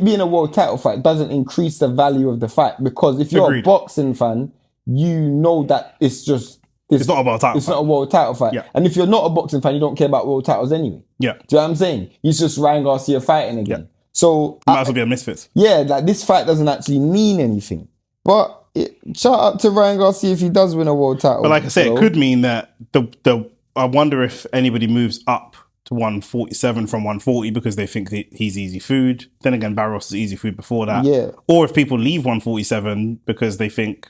B: being a world title fight doesn't increase the value of the fight, because if you're a boxing fan, you know that it's not a world title. It's not a world title fight.
A: Yeah.
B: And if you're not a boxing fan, you don't care about world titles anyway.
A: Yeah.
B: Do you know what I'm saying? It's just Ryan Garcia fighting again. Yeah. So
A: might as well be a misfits.
B: Yeah, like this fight doesn't actually mean anything. But shout out to Ryan Garcia if he does win a world title.
A: But like I said, it could mean that I wonder if anybody moves up to 147 from 140 because they think that he's easy food. Then again, Barios is easy food before that.
B: Yeah.
A: Or if people leave 147 because they think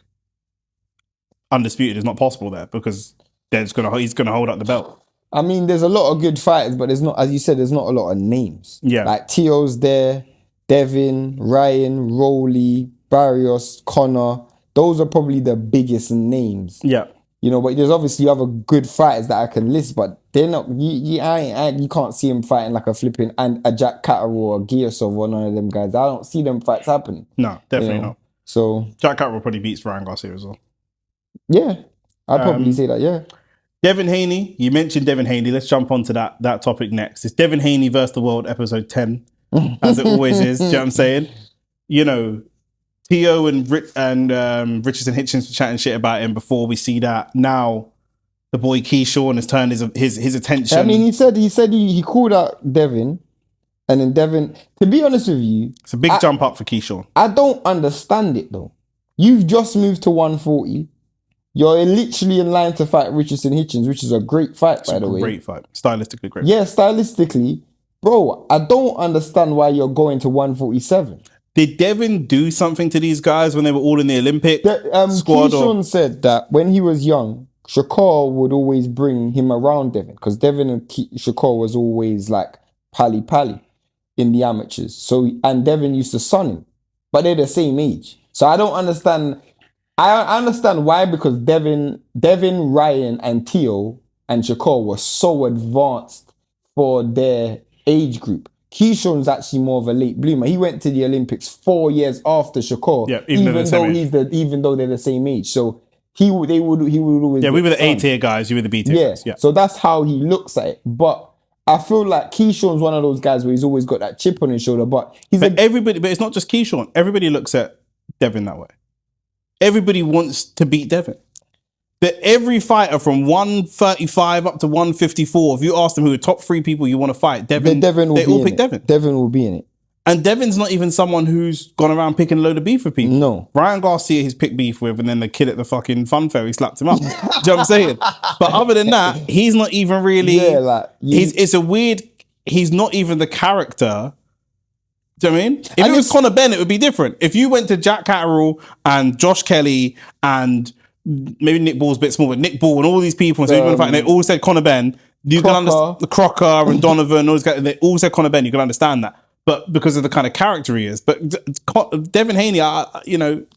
A: undisputed is not possible there because he's gonna hold up the belt.
B: I mean, there's a lot of good fighters, but there's not, as you said, there's not a lot of names.
A: Yeah.
B: Like T.O.'s there, Devin, Ryan, Rolly, Barios, Conor. Those are probably the biggest names.
A: Yeah.
B: But there's obviously other good fighters that I can list, but they're not, you can't see him fighting like a flipping and a Jack Catterall or a Gearsov or none of them guys. I don't see them fights happening.
A: No, definitely not.
B: So
A: Jack Catterall probably beats Ryan Garcia as well.
B: Yeah. I'd probably say that, yeah.
A: Devin Haney, you mentioned Devin Haney. Let's jump onto that topic next. It's Devin Haney versus the world, episode 10, as it always is. Do you know what I'm saying? T.O. and Richardson Hitchens were chatting shit about him before we see that. Now, the boy Keyshawn has turned his attention.
B: I mean, he said he called out Devin, and then Devin, to be honest with you...
A: It's a big jump up for Keyshawn.
B: I don't understand it, though. You've just moved to 140. You're literally in line to fight Richardson Hitchens, which is a great fight, by the way.
A: Great fight. Stylistically great.
B: Yeah, stylistically. Bro, I don't understand why you're going to 147.
A: Did Devin do something to these guys when they were all in the Olympic squad?
B: Keyshawn said that when he was young, Shakur would always bring him around Devin, because Devin and Shakur was always like pally in the amateurs. And Devin used to son him, but they're the same age. So I don't understand... I understand why, because Devin, Ryan, and T.O. and Shakur were so advanced for their age group. Keyshawn's actually more of a late bloomer. He went to the Olympics 4 years after Shakur, even though they're the same age. So he would always.
A: Yeah, we were the A tier guys. You were the B tier guys. Yeah.
B: So that's how he looks at it. But I feel like Keyshawn's one of those guys where he's always got that chip on his shoulder. But
A: it's not just Keyshawn. Everybody looks at Devin that way. Everybody wants to beat Devin. But every fighter from 135 up to 154, if you ask them who are top 3 people you want to fight, they all pick Devin.
B: Devin will be in it.
A: And Devin's not even someone who's gone around picking a load of beef with people.
B: No.
A: Ryan Garcia he's picked beef with, and then the kid at the fucking fun fair, he slapped him up. Do you know what I'm saying? But other than that, he's not even really...
B: Yeah,
A: it's a weird... He's not even the character... Do you know what I mean? If it was Conor Ben, it would be different. If you went to Jack Catterall and Josh Kelly and maybe Nick Ball's a bit small, but Nick Ball and all these people, and so and they all said Conor Ben, you can understand the Crocker and Donovan, all these guys, they all said Conor Ben, you can understand that. But because of the kind of character he is. But Devin Haney,
B: the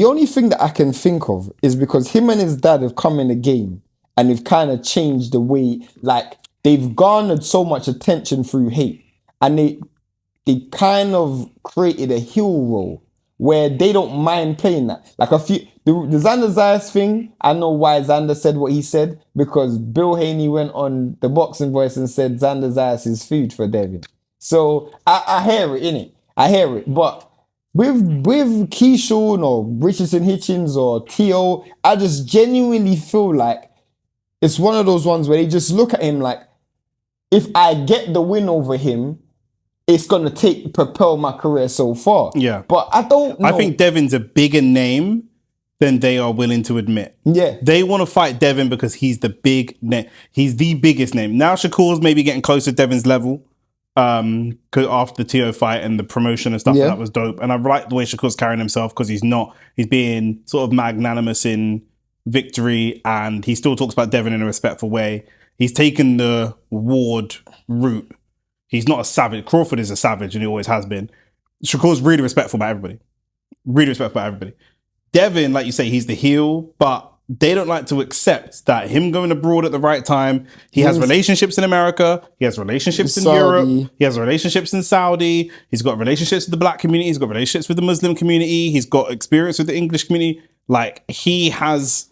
B: only thing that I can think of is because him and his dad have come in the game and they've kind of changed the way, like, they've garnered so much attention through hate. And they kind of created a heel role where they don't mind playing that. Like the Xander Zayas thing, I know why Xander said what he said, because Bill Haney went on the Boxing Voice and said Xander Zayas is food for Devin. So I hear it, innit? I hear it. But with Keyshawn or Richardson Hitchens or T.O., I just genuinely feel like it's one of those ones where they just look at him like, if I get the win over him, it's going to propel my career so far.
A: Yeah.
B: But I don't know.
A: I think Devin's a bigger name than they are willing to admit.
B: Yeah.
A: They want to fight Devin because he's the big name. He's the biggest name. Now Shakur's maybe getting close to Devin's level after the TO fight and the promotion and stuff.
B: Yeah.
A: That was dope. And I like the way Shakur's carrying himself because he's being sort of magnanimous in victory and he still talks about Devin in a respectful way. He's taken the Ward route. He's not a savage. Crawford is a savage and he always has been. Shakur's really respectful about everybody. Really respectful about everybody. Devin, like you say, he's the heel, but they don't like to accept that him going abroad at the right time, he has relationships in America, he has relationships in Europe, he has relationships in Saudi, he's got relationships with the black community, he's got relationships with the Muslim community, he's got experience with the English community. Like, he has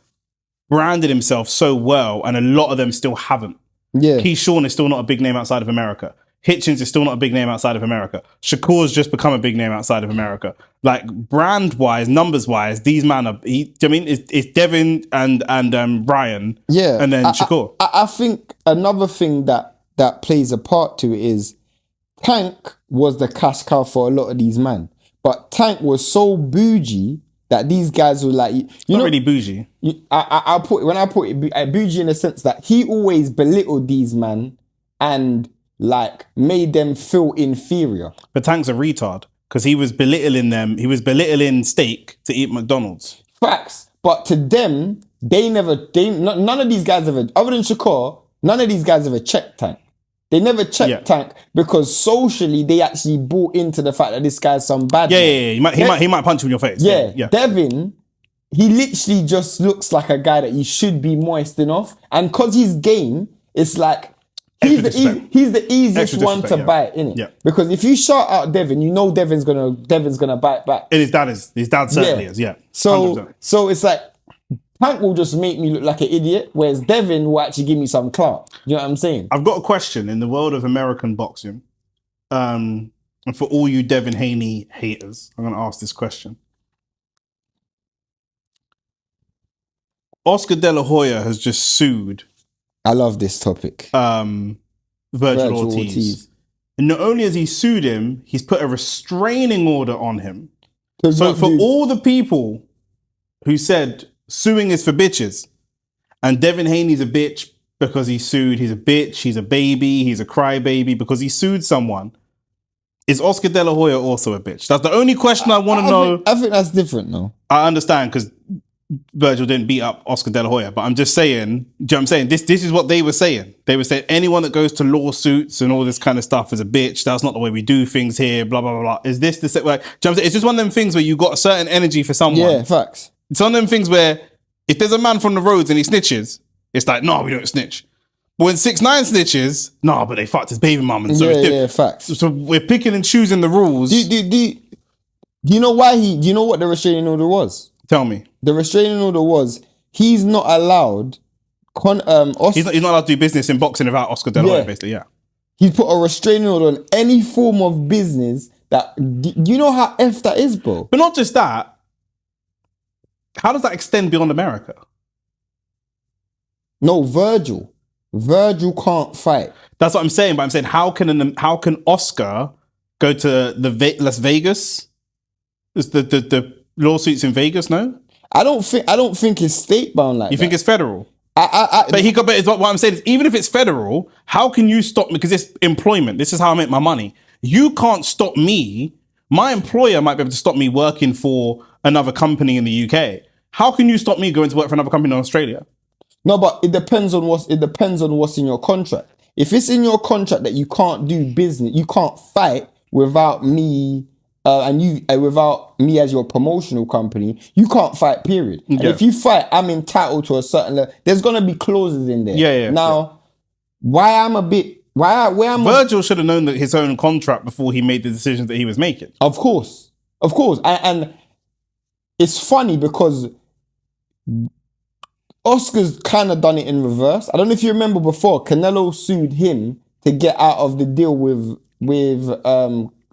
A: branded himself so well, and a lot of them still haven't.
B: Yeah.
A: Keyshawn is still not a big name outside of America. Hitchens is still not a big name outside of America. Shakur's just become a big name outside of America. Like, brand-wise, numbers-wise, these men are... it's Devin and Ryan, and then Shakur.
B: I think another thing that plays a part to it is Tank was the cash cow for a lot of these men. But Tank was so bougie that these guys were like...
A: Not really bougie.
B: I put it bougie in the sense that he always belittled these men and... like, made them feel inferior.
A: But Tank's a retard, because he was belittling them. He was belittling steak to eat McDonald's.
B: Facts. But to them, none of these guys ever, other than Shakur, none of these guys ever checked Tank. They never checked Tank because socially they actually bought into the fact that this guy's some bad man.
A: He might punch you in your face. Yeah.
B: Devin, he literally just looks like a guy that you should be moisting off. And because he's game, it's like, he's the easiest one to bite, innit? Yeah. Because if you shout out Devin, you know Devin's gonna bite back.
A: And his dad certainly is, yeah.
B: So
A: 100%.
B: So it's like Tank will just make me look like an idiot, whereas Devin will actually give me some clout. You know what I'm saying?
A: I've got a question in the world of American boxing. And for all you Devin Haney haters, I'm gonna ask this question. Oscar De La Hoya has just sued.
B: I love this topic.
A: Virgil Ortiz. And not only has he sued him, he's put a restraining order on him. So for all the people who said suing is for bitches, and Devin Haney's a bitch because he sued, he's a bitch, he's a baby, he's a crybaby because he sued someone, is Oscar De La Hoya also a bitch? That's the only question I want to know.
B: I think that's different, though.
A: I understand because Virgil didn't beat up Oscar De La Hoya, but I'm just saying, do you know what I'm saying? This is what they were saying. They were saying anyone that goes to lawsuits and all this kind of stuff is a bitch. That's not the way we do things here, blah, blah, blah, blah. Is this the like, do you know what I'm saying? It's just one of them things where you got a certain energy for someone.
B: Yeah, facts.
A: It's one of them things where if there's a man from the roads and he snitches, it's like, no, we don't snitch. But when 6ix9ine snitches, no, but they fucked his baby mum. And so it's
B: facts.
A: So we're picking and choosing the rules.
B: Do you know why do you know what the restraining order was?
A: Tell me.
B: The restraining order was he's not allowed.
A: He's not allowed to do business in boxing without Oscar De La Hoya, basically. Yeah.
B: He put a restraining order on any form of business that. Do you know how F that is, bro?
A: But not just that. How does that extend beyond America?
B: No, Virgil can't fight.
A: That's what I'm saying. But I'm saying how can Oscar go to the Las Vegas? Is the lawsuits in Vegas? No, I don't
B: think it's state bound like that.
A: You think it's federal?
B: But
A: what I'm saying is, even if it's federal, how can you stop me? Because it's employment. This is how I make my money. You can't stop me. My employer might be able to stop me working for another company in the UK. How can you stop me going to work for another company in Australia?
B: No, but it depends on what's in your contract. If it's in your contract that you can't do business, you can't fight without me. Without me as your promotional company, you can't fight, period. And if you fight, I'm entitled to a certain level. There's going to be clauses in there.
A: Yeah.
B: Now,
A: Virgil should have known that his own contract before he made the decisions that he was making.
B: Of course. And it's funny because Oscar's kind of done it in reverse. I don't know if you remember before, Canelo sued him to get out of the deal with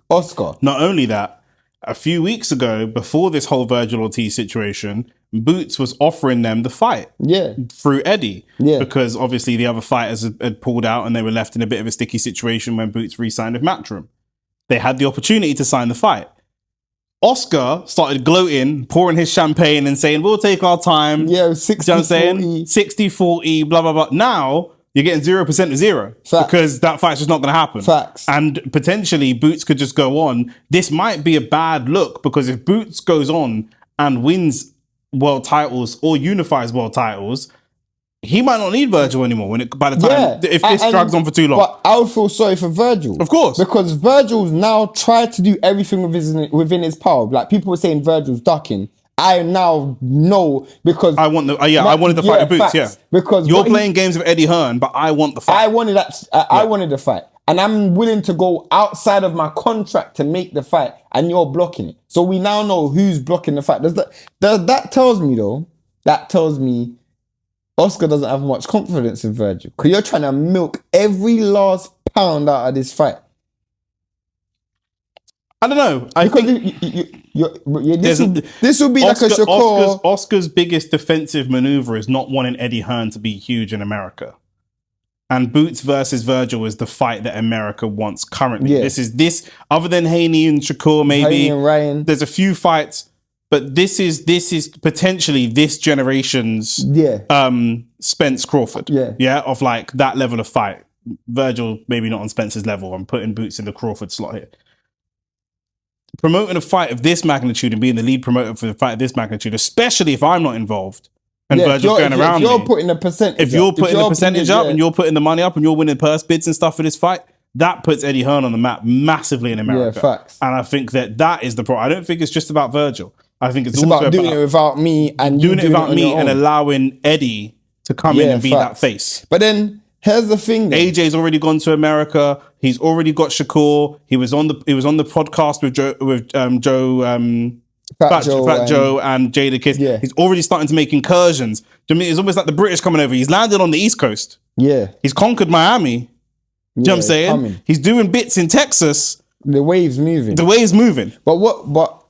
B: Oscar.
A: Not only that, A few weeks ago, before this whole Virgil Ortiz situation, Boots was offering them the fight through Eddie.
B: Yeah.
A: Because obviously the other fighters had pulled out and they were left in a bit of a sticky situation when Boots re-signed with Matchroom. They had the opportunity to sign the fight. Oscar started gloating, pouring his champagne and saying, we'll take our time.
B: Yeah,
A: 60-40. 60-40, blah, blah, blah. Now, you're getting 0% to 0.
B: Facts.
A: Because that fight's just not going to happen.
B: Facts.
A: And potentially, Boots could just go on. This might be a bad look because if Boots goes on and wins world titles or unifies world titles, he might not need Virgil anymore by the time, if this drags on for too long.
B: But I would feel sorry for Virgil.
A: Of course.
B: Because Virgil's now tried to do everything within his power. Like, people were saying Virgil's ducking. I now know because...
A: I wanted the fight with Boots,
B: facts. Because
A: you're playing games with Eddie Hearn, but I want the fight.
B: I wanted the fight. And I'm willing to go outside of my contract to make the fight, and you're blocking it. So we now know who's blocking the fight. That tells me Oscar doesn't have much confidence in Virgil. Because you're trying to milk every last pound out of this fight.
A: I don't know. I think
B: this will be like a Shakur.
A: Oscar's biggest defensive maneuver is not wanting Eddie Hearn to be huge in America. And Boots versus Virgil is the fight that America wants currently.
B: Yeah.
A: This other than Haney and Shakur, maybe
B: Haney and Ryan.
A: There's a few fights, but this is potentially this generation's Spence Crawford. Yeah, of like that level of fight. Virgil maybe not on Spence's level. I'm putting Boots in the Crawford slot here. Promoting a fight of this magnitude and being the lead promoter for the fight of this magnitude, especially if I'm not involved. And Virgil's going around me.
B: If you're putting the percentage
A: up and you're putting the money up and you're winning purse bids and stuff for this fight, that puts Eddie Hearn on the map massively in America.
B: Yeah, facts.
A: And I think that is the problem. I don't think it's just about Virgil. I think it's also
B: about doing it without me and
A: doing it without me and allowing Eddie to come in and be that face.
B: But then here's the thing.
A: AJ's already gone to America. He's already got Shakur. He was on the podcast with Joe. Fat Joe and Jada Kiss.
B: Yeah.
A: He's already starting to make incursions. Do you know what I mean? It's almost like the British coming over. He's landed on the East Coast.
B: Yeah.
A: He's conquered Miami. Do you know what I'm saying?
B: Coming.
A: He's doing bits in Texas.
B: The wave's moving. But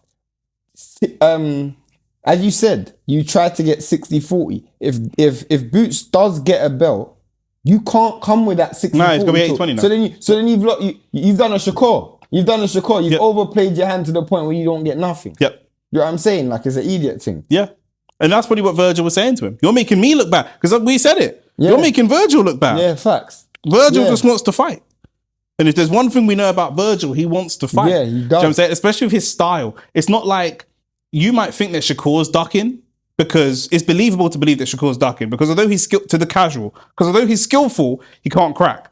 B: as you said, you tried to get 60-40. If Boots does get a belt, you can't come with that 60-40.
A: No, it's gonna be 80-20 now.
B: So then you've done a Shakur. You've overplayed your hand to the point where you don't get nothing.
A: Yep.
B: You know what I'm saying? Like, it's an idiot thing.
A: Yeah. And that's probably what Virgil was saying to him. You're making me look bad. Because we said it.
B: Yeah.
A: You're making Virgil look bad.
B: Yeah, facts.
A: Virgil just wants to fight. And if there's one thing we know about Virgil, he wants to fight.
B: Yeah, he does.
A: Do you know what I'm saying? Especially with his style. It's not like you might think that Shakur's ducking because it's believable to believe that Shakur's ducking because although he's skillful, he can't crack.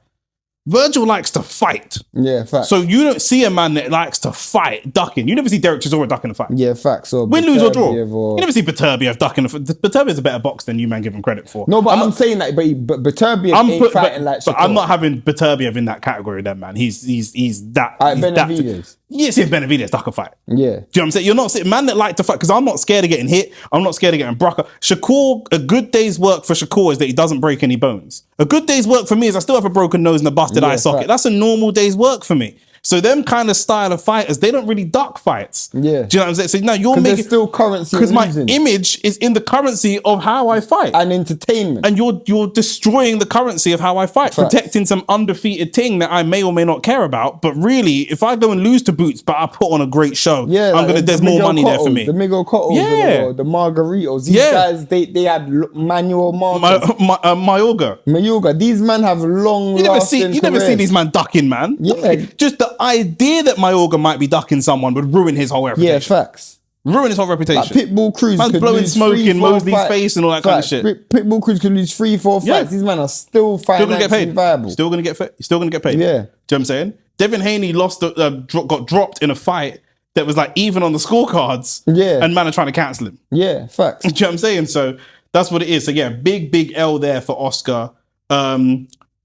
A: Virgil likes to fight.
B: Yeah, facts.
A: So you don't see a man that likes to fight ducking. You never see Derek Chisora ducking a fight.
B: Yeah, facts. Or
A: win, lose or draw. You never see Beterbiev ducking a fight. Beterbiev a better box than you man give him credit for.
B: No, but I'm saying that, but Beterbiev ain't fighting like Shakur.
A: But I'm not having Beterbiev in that category then, man. He's that.
B: Benavidez.
A: Yes, if Benavidez duck a fight.
B: Yeah.
A: Do you know what I'm saying? You're not saying man that like to fight because I'm not scared of getting hit. I'm not scared of getting Braca. Shakur, a good day's work for Shakur is that he doesn't break any bones. A good day's work for me is I still have a broken nose and a busted eye socket. That's a normal day's work for me. So them kind of style of fighters, they don't really duck fights.
B: Yeah.
A: Do you know what I'm saying? So now you're making
B: still currency
A: because my image is in the currency of how I fight
B: and entertainment,
A: and you're destroying the currency of how I fight, protecting some undefeated thing that I may or may not care about. But really, if I go and lose to Boots, but I put on a great show, there's more money there for me.
B: The Miguel Cottos, the Margaritos, these guys they had manual markers. Mayorga, these men have long. You never see
A: these man ducking, man.
B: Yeah,
A: just the idea that Mayorga might be ducking someone would ruin his whole reputation.
B: Yeah, facts.
A: Ruin his whole reputation.
B: Like Pitbull Cruz
A: man's
B: could
A: blowing
B: lose
A: smoke
B: 3,
A: in
B: 4
A: Mosley's
B: fights.
A: face and all that kind of shit.
B: Pitbull Cruz could lose 3-4 fights. These men are still financially viable.
A: Still gonna get paid.
B: Yeah.
A: Do you know what I'm saying? Devin Haney got dropped in a fight that was like even on the scorecards.
B: Yeah.
A: And man are trying to cancel him.
B: Yeah, facts.
A: Do you know what I'm saying? So that's what it is. So yeah, big L there for Oscar.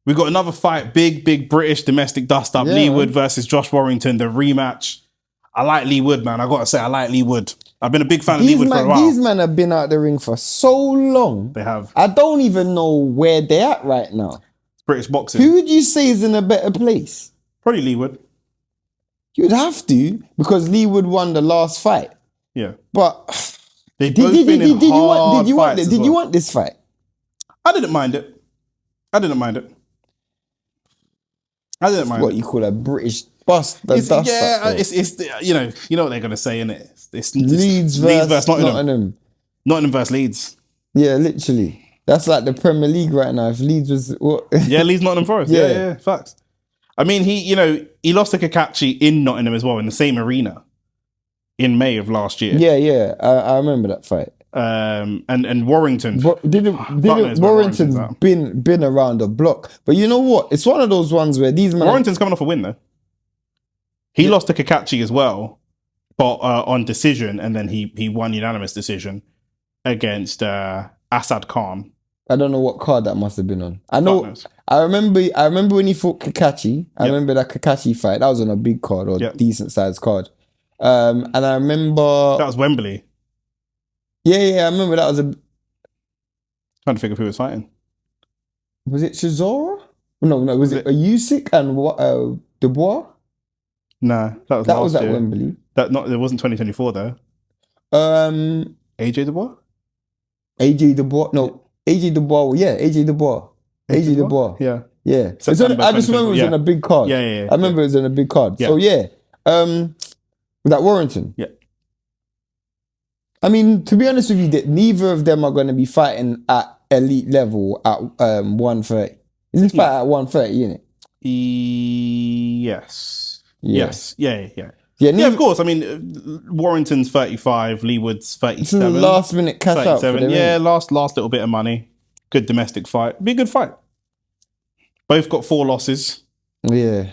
A: We got another fight, big British domestic dust up. Leigh Wood versus Josh Warrington, the rematch. I like Leigh Wood, man. I gotta say, I like Leigh Wood. I've been a big fan of Leigh Wood for a while.
B: These men have been out the ring for so long.
A: They have.
B: I don't even know where they're at right now.
A: It's British boxing.
B: Who would you say is in a better place?
A: Probably Leigh Wood.
B: You'd have to, because Leigh would won the last fight.
A: Yeah.
B: But
A: They've both been in hard fights as
B: did you
A: well.
B: want this fight?
A: I didn't mind it. I didn't mind it.
B: What you call a British bust? It's
A: you know what they're gonna say, innit? It's
B: Leeds versus Nottingham.
A: Nottingham versus Leeds.
B: Yeah, literally. That's like the Premier League right now. If Leeds was what?
A: Yeah, Leeds Nottingham Forest. Yeah, facts. I mean, he lost to Kakachi in Nottingham as well, in the same arena in May of last year.
B: Yeah. I remember that fight.
A: And Warrington.
B: Didn't Warrington's been around the block. But you know what? It's one of those ones where these men...
A: Warrington's coming off a win, though. He lost to Kakachi as well, but on decision, and then he won unanimous decision against Asad Khan.
B: I don't know what card that must have been on. I know. I remember when he fought Kakachi. I remember that Kakachi fight. That was on a big card or decent sized card. And I remember
A: that was Wembley.
B: Yeah. I remember that was a.
A: Trying to figure who was fighting.
B: Was it Chisora? No. Was it Usyk and Dubois?
A: Nah, that was
B: at Wembley.
A: It wasn't 2024 though. AJ Dubois.
B: AJ Dubois. No. AJ Dubois, AJ Dubois. AJ Dubois.
A: Yeah.
B: I just remember it was in a big card.
A: Yeah.
B: I remember it was in a big card.
A: Yeah.
B: So with that Warrington.
A: Yeah.
B: I mean, to be honest with you, neither of them are going to be fighting at elite level at 130. Is this fight at 130, isn't it?
A: Yes.
B: Yeah.
A: Yes. Yeah, of course. I mean, Warrington's 35, Leigh Wood's 37.
B: This is a last minute cash out for them.
A: Yeah, last little bit of money. Good domestic fight. Be a good fight. Both got 4 losses.
B: Yeah.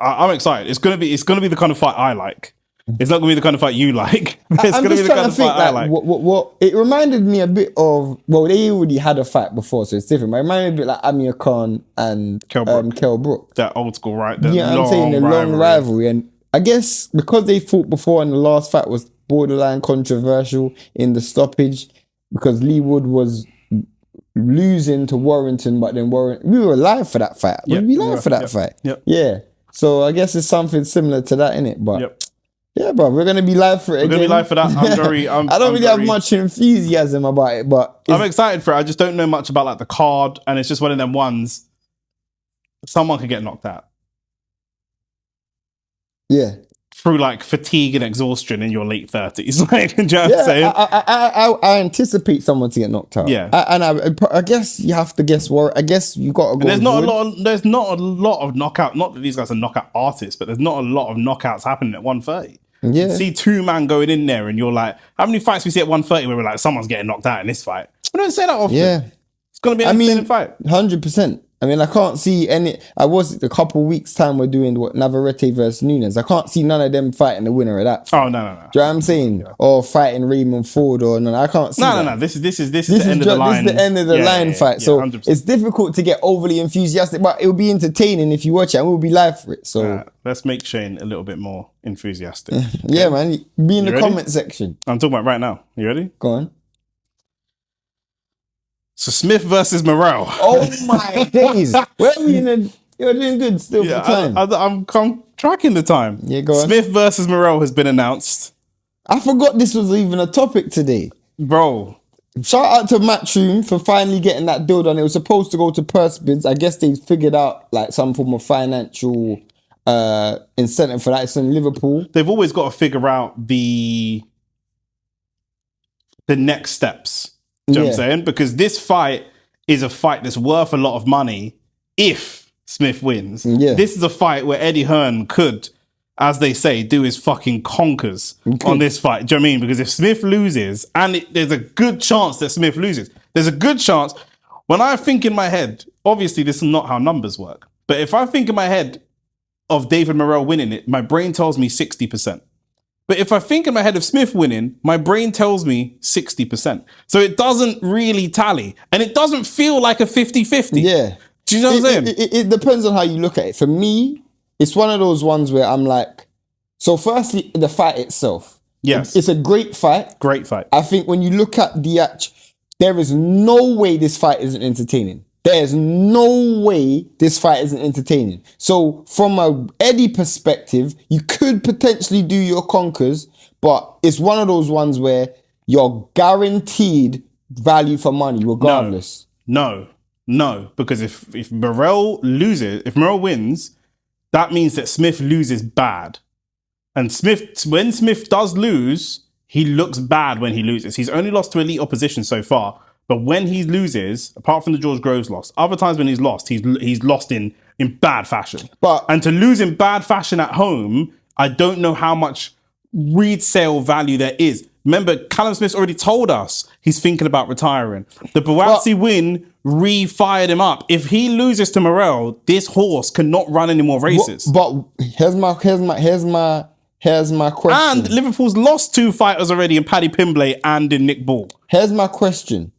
A: I'm excited. It's gonna be the kind of fight I like. It's not gonna be the kind of fight you like. It's
B: I'm
A: gonna be
B: just
A: the
B: trying
A: kind
B: to
A: of
B: think
A: fight I like.
B: what it reminded me a bit of. Well, they already had a fight before, so it's different. But it reminded me a bit like Amir Khan and Kell Brook.
A: That old school, right?
B: I'm saying the long rivalry. And I guess because they fought before and the last fight was borderline controversial in the stoppage, because Leigh Wood was losing to Warrington, but then we were live for that fight.
A: Yep,
B: we live for that fight.
A: Yep.
B: Yeah. So I guess it's something similar to that, innit? But yeah, bro, we're gonna be live for it.
A: We're gonna be live for that. I don't
B: really have much enthusiasm about it, but
A: I'm excited for it. I just don't know much about like the card, and it's just one of them ones. Someone could get knocked out.
B: Yeah.
A: Through like fatigue and exhaustion in your late 30s. Like, do you know what I'm saying?
B: I anticipate someone to get knocked out.
A: Yeah.
B: I guess you have to guess what. I guess you got to go.
A: There's not a lot of knockout. Not that these guys are knockout artists, but there's not a lot of knockouts happening at 130.
B: Yeah.
A: You see 2 man going in there, and you're like, how many fights we see at 130 where we're like, someone's getting knocked out in this fight? We don't say that often.
B: Yeah.
A: It's gonna be an entertaining fight.
B: 100%. I mean, I can't see any. I was a couple weeks time we're doing Navarrete versus Nunes. I can't see none of them fighting the winner of that.
A: Oh no.
B: Do you know what I'm saying? Yeah. Or fighting Raymond Ford or no. I can't see.
A: No. This is the end of the line.
B: This is the end of the line fight.
A: Yeah,
B: so
A: 100%.
B: It's difficult to get overly enthusiastic, but it'll be entertaining if you watch it, and we'll be live for it. So
A: let's make Shane a little bit more enthusiastic.
B: Yeah, man. Be in the comment section.
A: I'm talking about right now. You ready?
B: Go on.
A: So Smith versus Morell.
B: Oh my days! Where are we in? You're doing good still for time.
A: I'm tracking the time.
B: Yeah, go on.
A: Smith versus Morell has been announced.
B: I forgot this was even a topic today,
A: bro.
B: Shout out to Matchroom for finally getting that deal done. It was supposed to go to purse bids. I guess they figured out like some form of financial incentive for that. It's in Liverpool.
A: They've always got to figure out the next steps. Do you know what I'm saying? Because this fight is a fight that's worth a lot of money if Smith wins.
B: Yeah.
A: This is a fight where Eddie Hearn could, as they say, do his fucking conkers on this fight. Do you know what I mean? Because if Smith loses, and there's a good chance that Smith loses, there's a good chance. When I think in my head, obviously this is not how numbers work, but if I think in my head of David Morell winning it, my brain tells me 60%. But if I think in my head of Smith winning, my brain tells me 60%. So it doesn't really tally. And it doesn't feel like a 50-50.
B: Yeah.
A: Do you know what I'm saying?
B: It depends on how you look at it. For me, it's one of those ones where I'm like, so firstly, the fight itself.
A: Yes.
B: It's a great fight.
A: Great fight.
B: I think when you look at the there is no way this fight isn't entertaining. there's no way this fight isn't entertaining. So from a Eddie perspective, you could potentially do your conkers, but it's one of those ones where you're guaranteed value for money regardless.
A: No, because if Morell wins, that means that Smith loses bad. And when Smith does lose, he looks bad when he loses. He's only lost to elite opposition so far. But when he loses, apart from the George Groves loss, other times when he's lost lost in bad fashion. And to lose in bad fashion at home, I don't know how much resale value there is. Remember, Callum Smith's already told us he's thinking about retiring. The Buatsi win re-fired him up. If he loses to Morell, this horse cannot run any more races.
B: But here's my question.
A: And Liverpool's lost 2 fighters already in Paddy Pimblay and in Nick Ball.
B: Here's my question.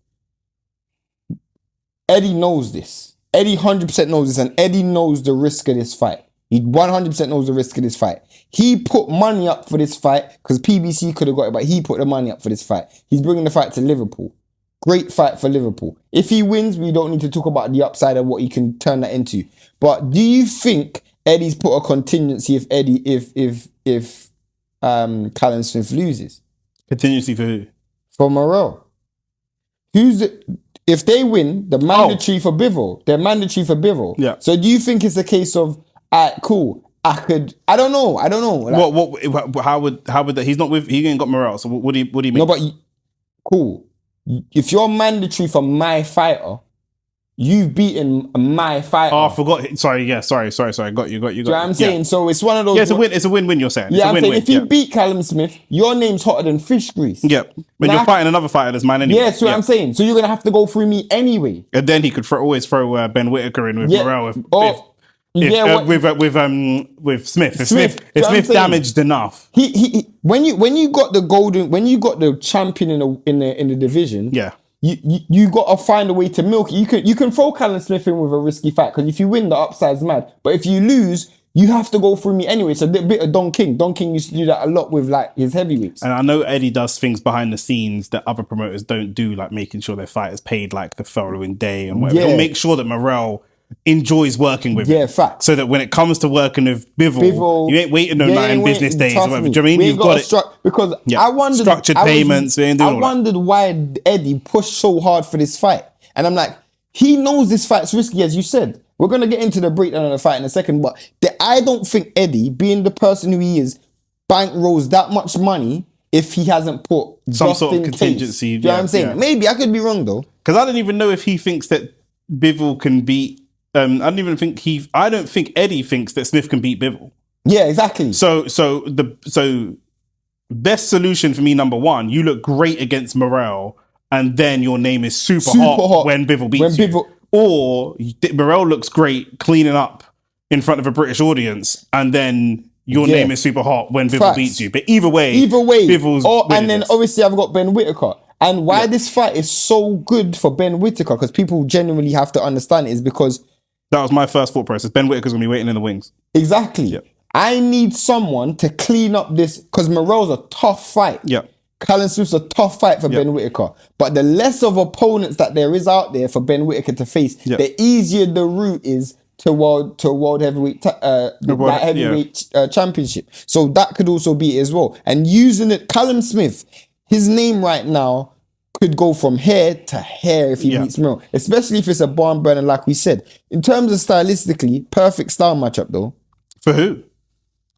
B: Eddie knows this. Eddie 100% knows this, and Eddie knows the risk of this fight. He 100% knows the risk of this fight. He put money up for this fight because PBC could have got it, but he put the money up for this fight. He's bringing the fight to Liverpool. Great fight for Liverpool. If he wins, we don't need to talk about the upside and what he can turn that into. But do you think Eddie's put a contingency if Callum Smith loses?
A: Contingency for who?
B: For Morell. If they win, the mandatory for Bivol. They're mandatory for Bivol.
A: Yeah.
B: So do you think it's a case of, cool, I don't know.
A: Like, how would that? He ain't got Morell. So what do you mean?
B: No, but cool. If you're mandatory for my fighter, you've beaten my fighter.
A: Oh, I forgot. Sorry. Got you.
B: Do you know what I'm saying? So it's one of those.
A: Yeah, it's a win-win. You're saying.
B: Yeah, I'm saying if you beat Callum Smith, your name's hotter than fish grease.
A: Yeah, but you're fighting another fighter that's mine anyway.
B: Yeah, that's what I'm saying. So you're gonna have to go through me anyway.
A: And then he could always throw Ben Whittaker in with Morell. With Smith. If Smith damaged enough.
B: When you got the champion in the division.
A: Yeah.
B: You got to find a way to milk it. You can throw Callum Smith in with a risky fight because if you win, the upside's mad. But if you lose, you have to go through me anyway. It's a bit of Don King. Don King used to do that a lot with like his heavyweights.
A: And I know Eddie does things behind the scenes that other promoters don't do, like making sure their fighters paid like the following day and whatever. He'll make sure that Morell enjoys working with him.
B: Yeah, fact.
A: So that when it comes to working with Bivol, you ain't waiting no 9 business days or whatever. Do you know what I mean? You've got it.
B: Because I wondered...
A: Structured payments.
B: I wondered why Eddie pushed so hard for this fight. And I'm like, he knows this fight's risky, as you said. We're going to get into the breakdown of the fight in a second, but I don't think Eddie, being the person who he is, bankrolls that much money if he hasn't put
A: some sort of contingency.
B: Do you know what I'm saying? Yeah. Maybe, I could be wrong though.
A: Because I don't even know if he thinks that Bivol can beat... I don't think Eddie thinks that Smith can beat Bivol.
B: Yeah, exactly.
A: So best solution for me, number one, you look great against Morell, and then your name is super hot when Bivol beats you. Or Morell looks great cleaning up in front of a British audience, and then your name is super hot when Bivol beats you. But either way, Bivol's
B: and then obviously I've got Ben Whittaker. And why this fight is so good for Ben Whittaker, because people genuinely have to understand it, is because
A: that was my first thought process. Ben Whittaker's going to be waiting in the wings.
B: Exactly.
A: Yep.
B: I need someone to clean up this, because Morell's a tough fight.
A: Yeah.
B: Callum Smith's a tough fight for Ben Whittaker. But the less of opponents that there is out there for Ben Whittaker to face, the easier the route is to world heavyweight championship. So that could also be it as well. And using it, Callum Smith, his name right now could go from hair to hair if he beats Morell, especially if it's a barn burner like we said. In terms of stylistically, perfect style matchup though.
A: For who?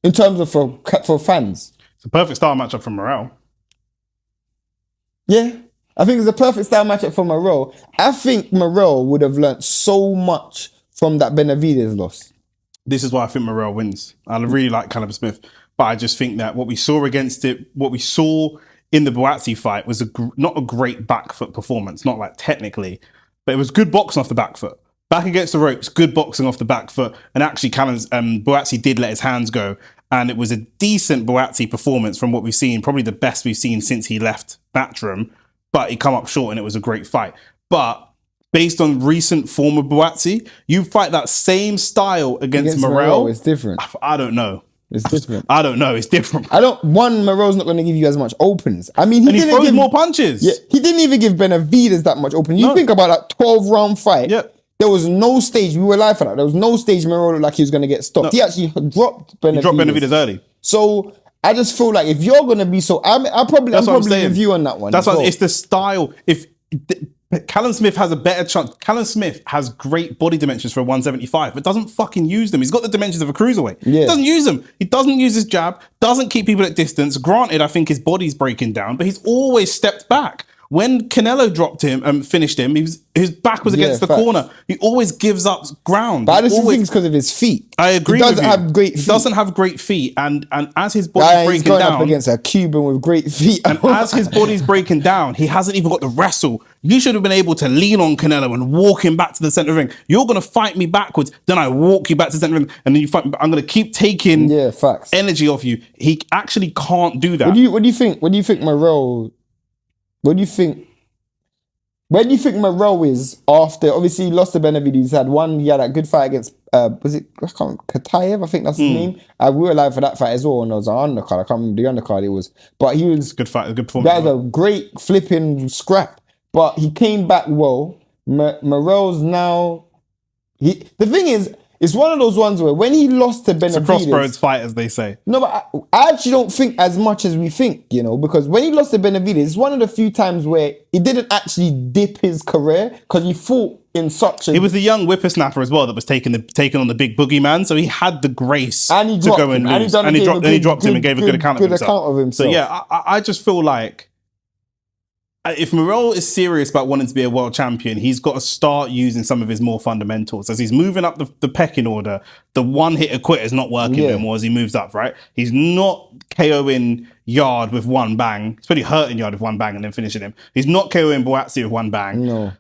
B: In terms of for fans.
A: It's a perfect style matchup for Morell.
B: Yeah. I think it's a perfect style matchup for Morell. I think Morell would have learnt so much from that Benavidez loss.
A: This is why I think Morell wins. I really like Callum Smith, but I just think that what we saw in the Buatsi fight was not a great back foot performance, not like technically, but it was good boxing off the back foot. Back against the ropes, good boxing off the back foot. And actually Buatsi did let his hands go. And it was a decent Buatsi performance from what we've seen, probably the best we've seen since he left Matchroom. But he come up short and it was a great fight. But based on recent form of Buatsi, you fight that same style against Morell.
B: It's different.
A: I don't know.
B: It's different.
A: I don't know. It's different.
B: Morell's not going to give you as much opens. I mean,
A: he throws more punches.
B: Yeah, he didn't even give Benavidez that much open. You think about that 12-round fight.
A: Yeah.
B: There was no stage. We were live for that. There was no stage Morell looked like he was going to get stopped. He actually dropped Benavidez.
A: He dropped Benavidez early.
B: So I just feel like if you're going to be so... I'm probably with you on that one.
A: That's what it's the style. Callum Smith has a better chance. Callum Smith has great body dimensions for a 175, but doesn't fucking use them. He's got the dimensions of a cruiserweight.
B: Yeah.
A: He doesn't use them. He doesn't use his jab, doesn't keep people at distance. Granted, I think his body's breaking down, but he's always stepped back. When Canelo dropped him and finished him, his back was against the corner. He always gives up ground.
B: But I just think it's because of his feet.
A: I agree.
B: He doesn't have great feet.
A: He doesn't have great feet, and as his body's breaking
B: going
A: down,
B: up against a Cuban with great feet,
A: and as his body's breaking down, he hasn't even got the wrestle. You should have been able to lean on Canelo and walk him back to the center of the ring. You're gonna fight me backwards, then I walk you back to the center of the ring, and then you fight me. I'm gonna keep taking energy off you. He actually can't do that.
B: What do you think? What do you think Morell? What do you think? Where do you think Morell is after? Obviously, he lost to Benavidez. He had that good fight against, was it Katayev? I think that's his name. We were live for that fight as well, and it was an undercard. I can't remember the undercard it was. But he was...
A: Good fight, a good performance.
B: That was a great flipping scrap. But he came back well. Morell's now... The thing is, it's one of those ones where when he lost to Benavidez... It's a
A: crossroads fight, as they say.
B: No, but I actually don't think as much as we think, because when he lost to Benavidez, it's one of the few times where he didn't actually dip his career because he fought in such a...
A: He was the young whippersnapper as well that was taking on the big boogeyman, so he had the grace
B: to
A: go and lose. And he dropped him and gave a good account of himself. So yeah, I just feel like if Morell is serious about wanting to be a world champion, he's got to start using some of his more fundamentals. As he's moving up the pecking order, the one-hitter quitter is not working anymore as he moves up, right? He's not KOing Yard with one bang. He's probably hurting Yard with one bang and then finishing him. He's not KOing Boazzi with one bang.
B: No.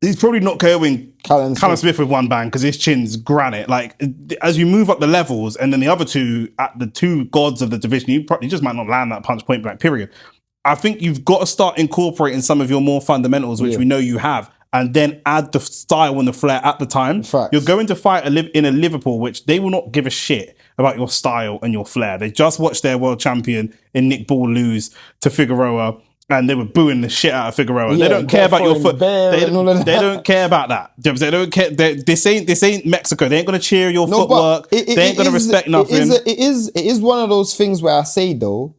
A: He's probably not KOing Callum Smith with one bang because his chin's granite. Like, as you move up the levels, and then the other two, at the two gods of the division, you just might not land that punch point blank, period. I think you've got to start incorporating some of your more fundamentals, which we know you have, and then add the style and the flair at the time.
B: Facts.
A: You're going to fight in a Liverpool, which they will not give a shit about your style and your flair. They just watched their world champion in Nick Ball lose to Figueroa, and they were booing the shit out of Figueroa. They don't care about your foot. They don't care about that. They don't care. This ain't Mexico. They ain't gonna cheer your footwork. They ain't gonna respect nothing.
B: It is one of those things where I say though,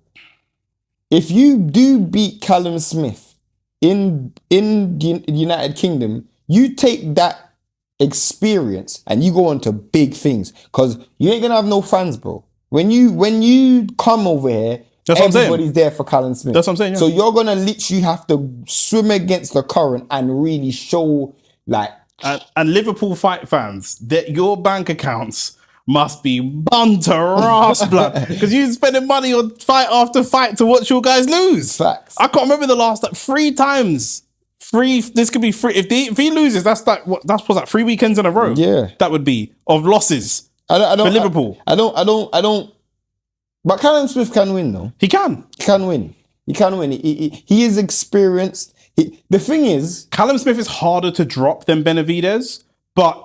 B: if you do beat Callum Smith in the United Kingdom, you take that experience and you go on to big things because you ain't gonna have no fans, bro. When you come over here, everybody's there for Callum Smith.
A: That's what I'm saying. Yeah.
B: So you're gonna literally have to swim against the current and really show like.
A: And Liverpool fight fans, that your bank accounts must be bun to ass blood because you're spending money on fight after fight to watch your guys lose.
B: Facts.
A: I can't remember the last 3 times. This could be free. If he loses, that's like what? That's what's that? 3 weekends in a row.
B: Yeah,
A: that would be of losses for Liverpool.
B: I don't. But Callum Smith can win though.
A: He can
B: win. He can win. He is experienced. The thing is,
A: Callum Smith is harder to drop than Benavidez, but.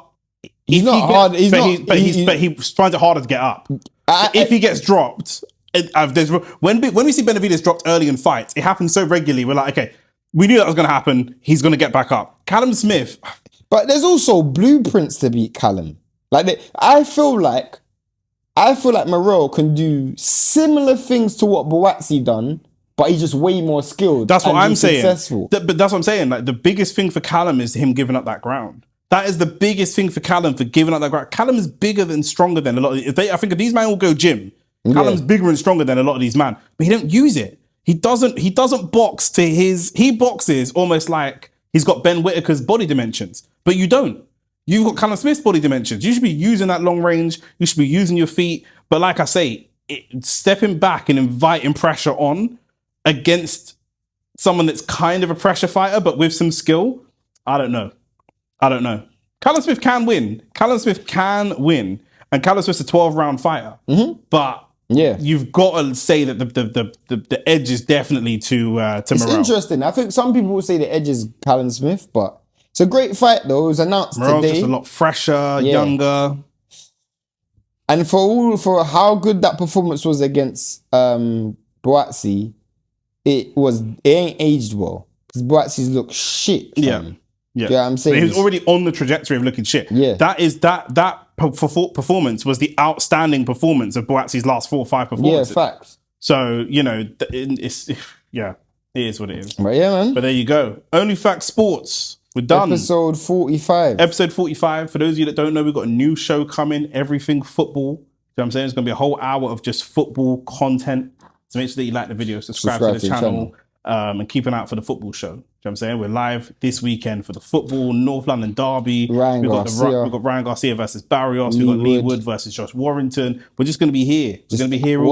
B: He's not hard. He
A: finds it harder to get up. If he gets dropped, when we see Benavidez dropped early in fights, it happens so regularly. We're like, okay, we knew that was going to happen. He's going to get back up. Callum Smith,
B: but there's also blueprints to beat Callum. I feel like Morell can do similar things to what Boazzi done, but he's just way more skilled.
A: That's what I'm saying.
B: Successful.
A: But that's what I'm saying. Like the biggest thing for Callum is him giving up that ground. That is the biggest thing for Callum for giving up that ground. Callum is bigger and stronger than a lot of... I think if these men all go gym, Callum's bigger and stronger than a lot of these men. But he don't use it. He doesn't box to his... He boxes almost like he's got Ben Whittaker's body dimensions. But you don't. You've got Callum Smith's body dimensions. You should be using that long range. You should be using your feet. But like I say, stepping back and inviting pressure on against someone that's kind of a pressure fighter, but with some skill, I don't know. Callum Smith can win. And Callum Smith's a 12-round fighter. Mm-hmm. But you've got to say that the edge is definitely to Morell.
B: It's interesting. I think some people will say the edge is Callum Smith, but it's a great fight though. It was announced
A: Morell's
B: today.
A: Just a lot fresher, younger.
B: And for how good that performance was against Boazzi, it ain't aged well. Because Boazzi's look shit.
A: Yeah. Yeah.
B: Do you know what I'm saying?
A: He was already on the trajectory of looking shit.
B: Yeah.
A: That performance was the outstanding performance of Boatsi's last 4 or 5 performances.
B: Yeah, facts.
A: So, you know, it is what it is.
B: But yeah, man.
A: But there you go. OnlyFacts Sports. We're done.
B: Episode 45.
A: Episode 45. For those of you that don't know, we've got a new show coming, Everything Football. You know what I'm saying? It's going to be a whole hour of just football content. So make sure that you like the video, subscribe to the channel. And keep an eye out for the football show. You know what I'm saying? We're live this weekend for the football, North London Derby. We've got Ryan Garcia versus Barrios. We've got Leigh versus Josh Warrington. We're just going to be here. We're going to be here all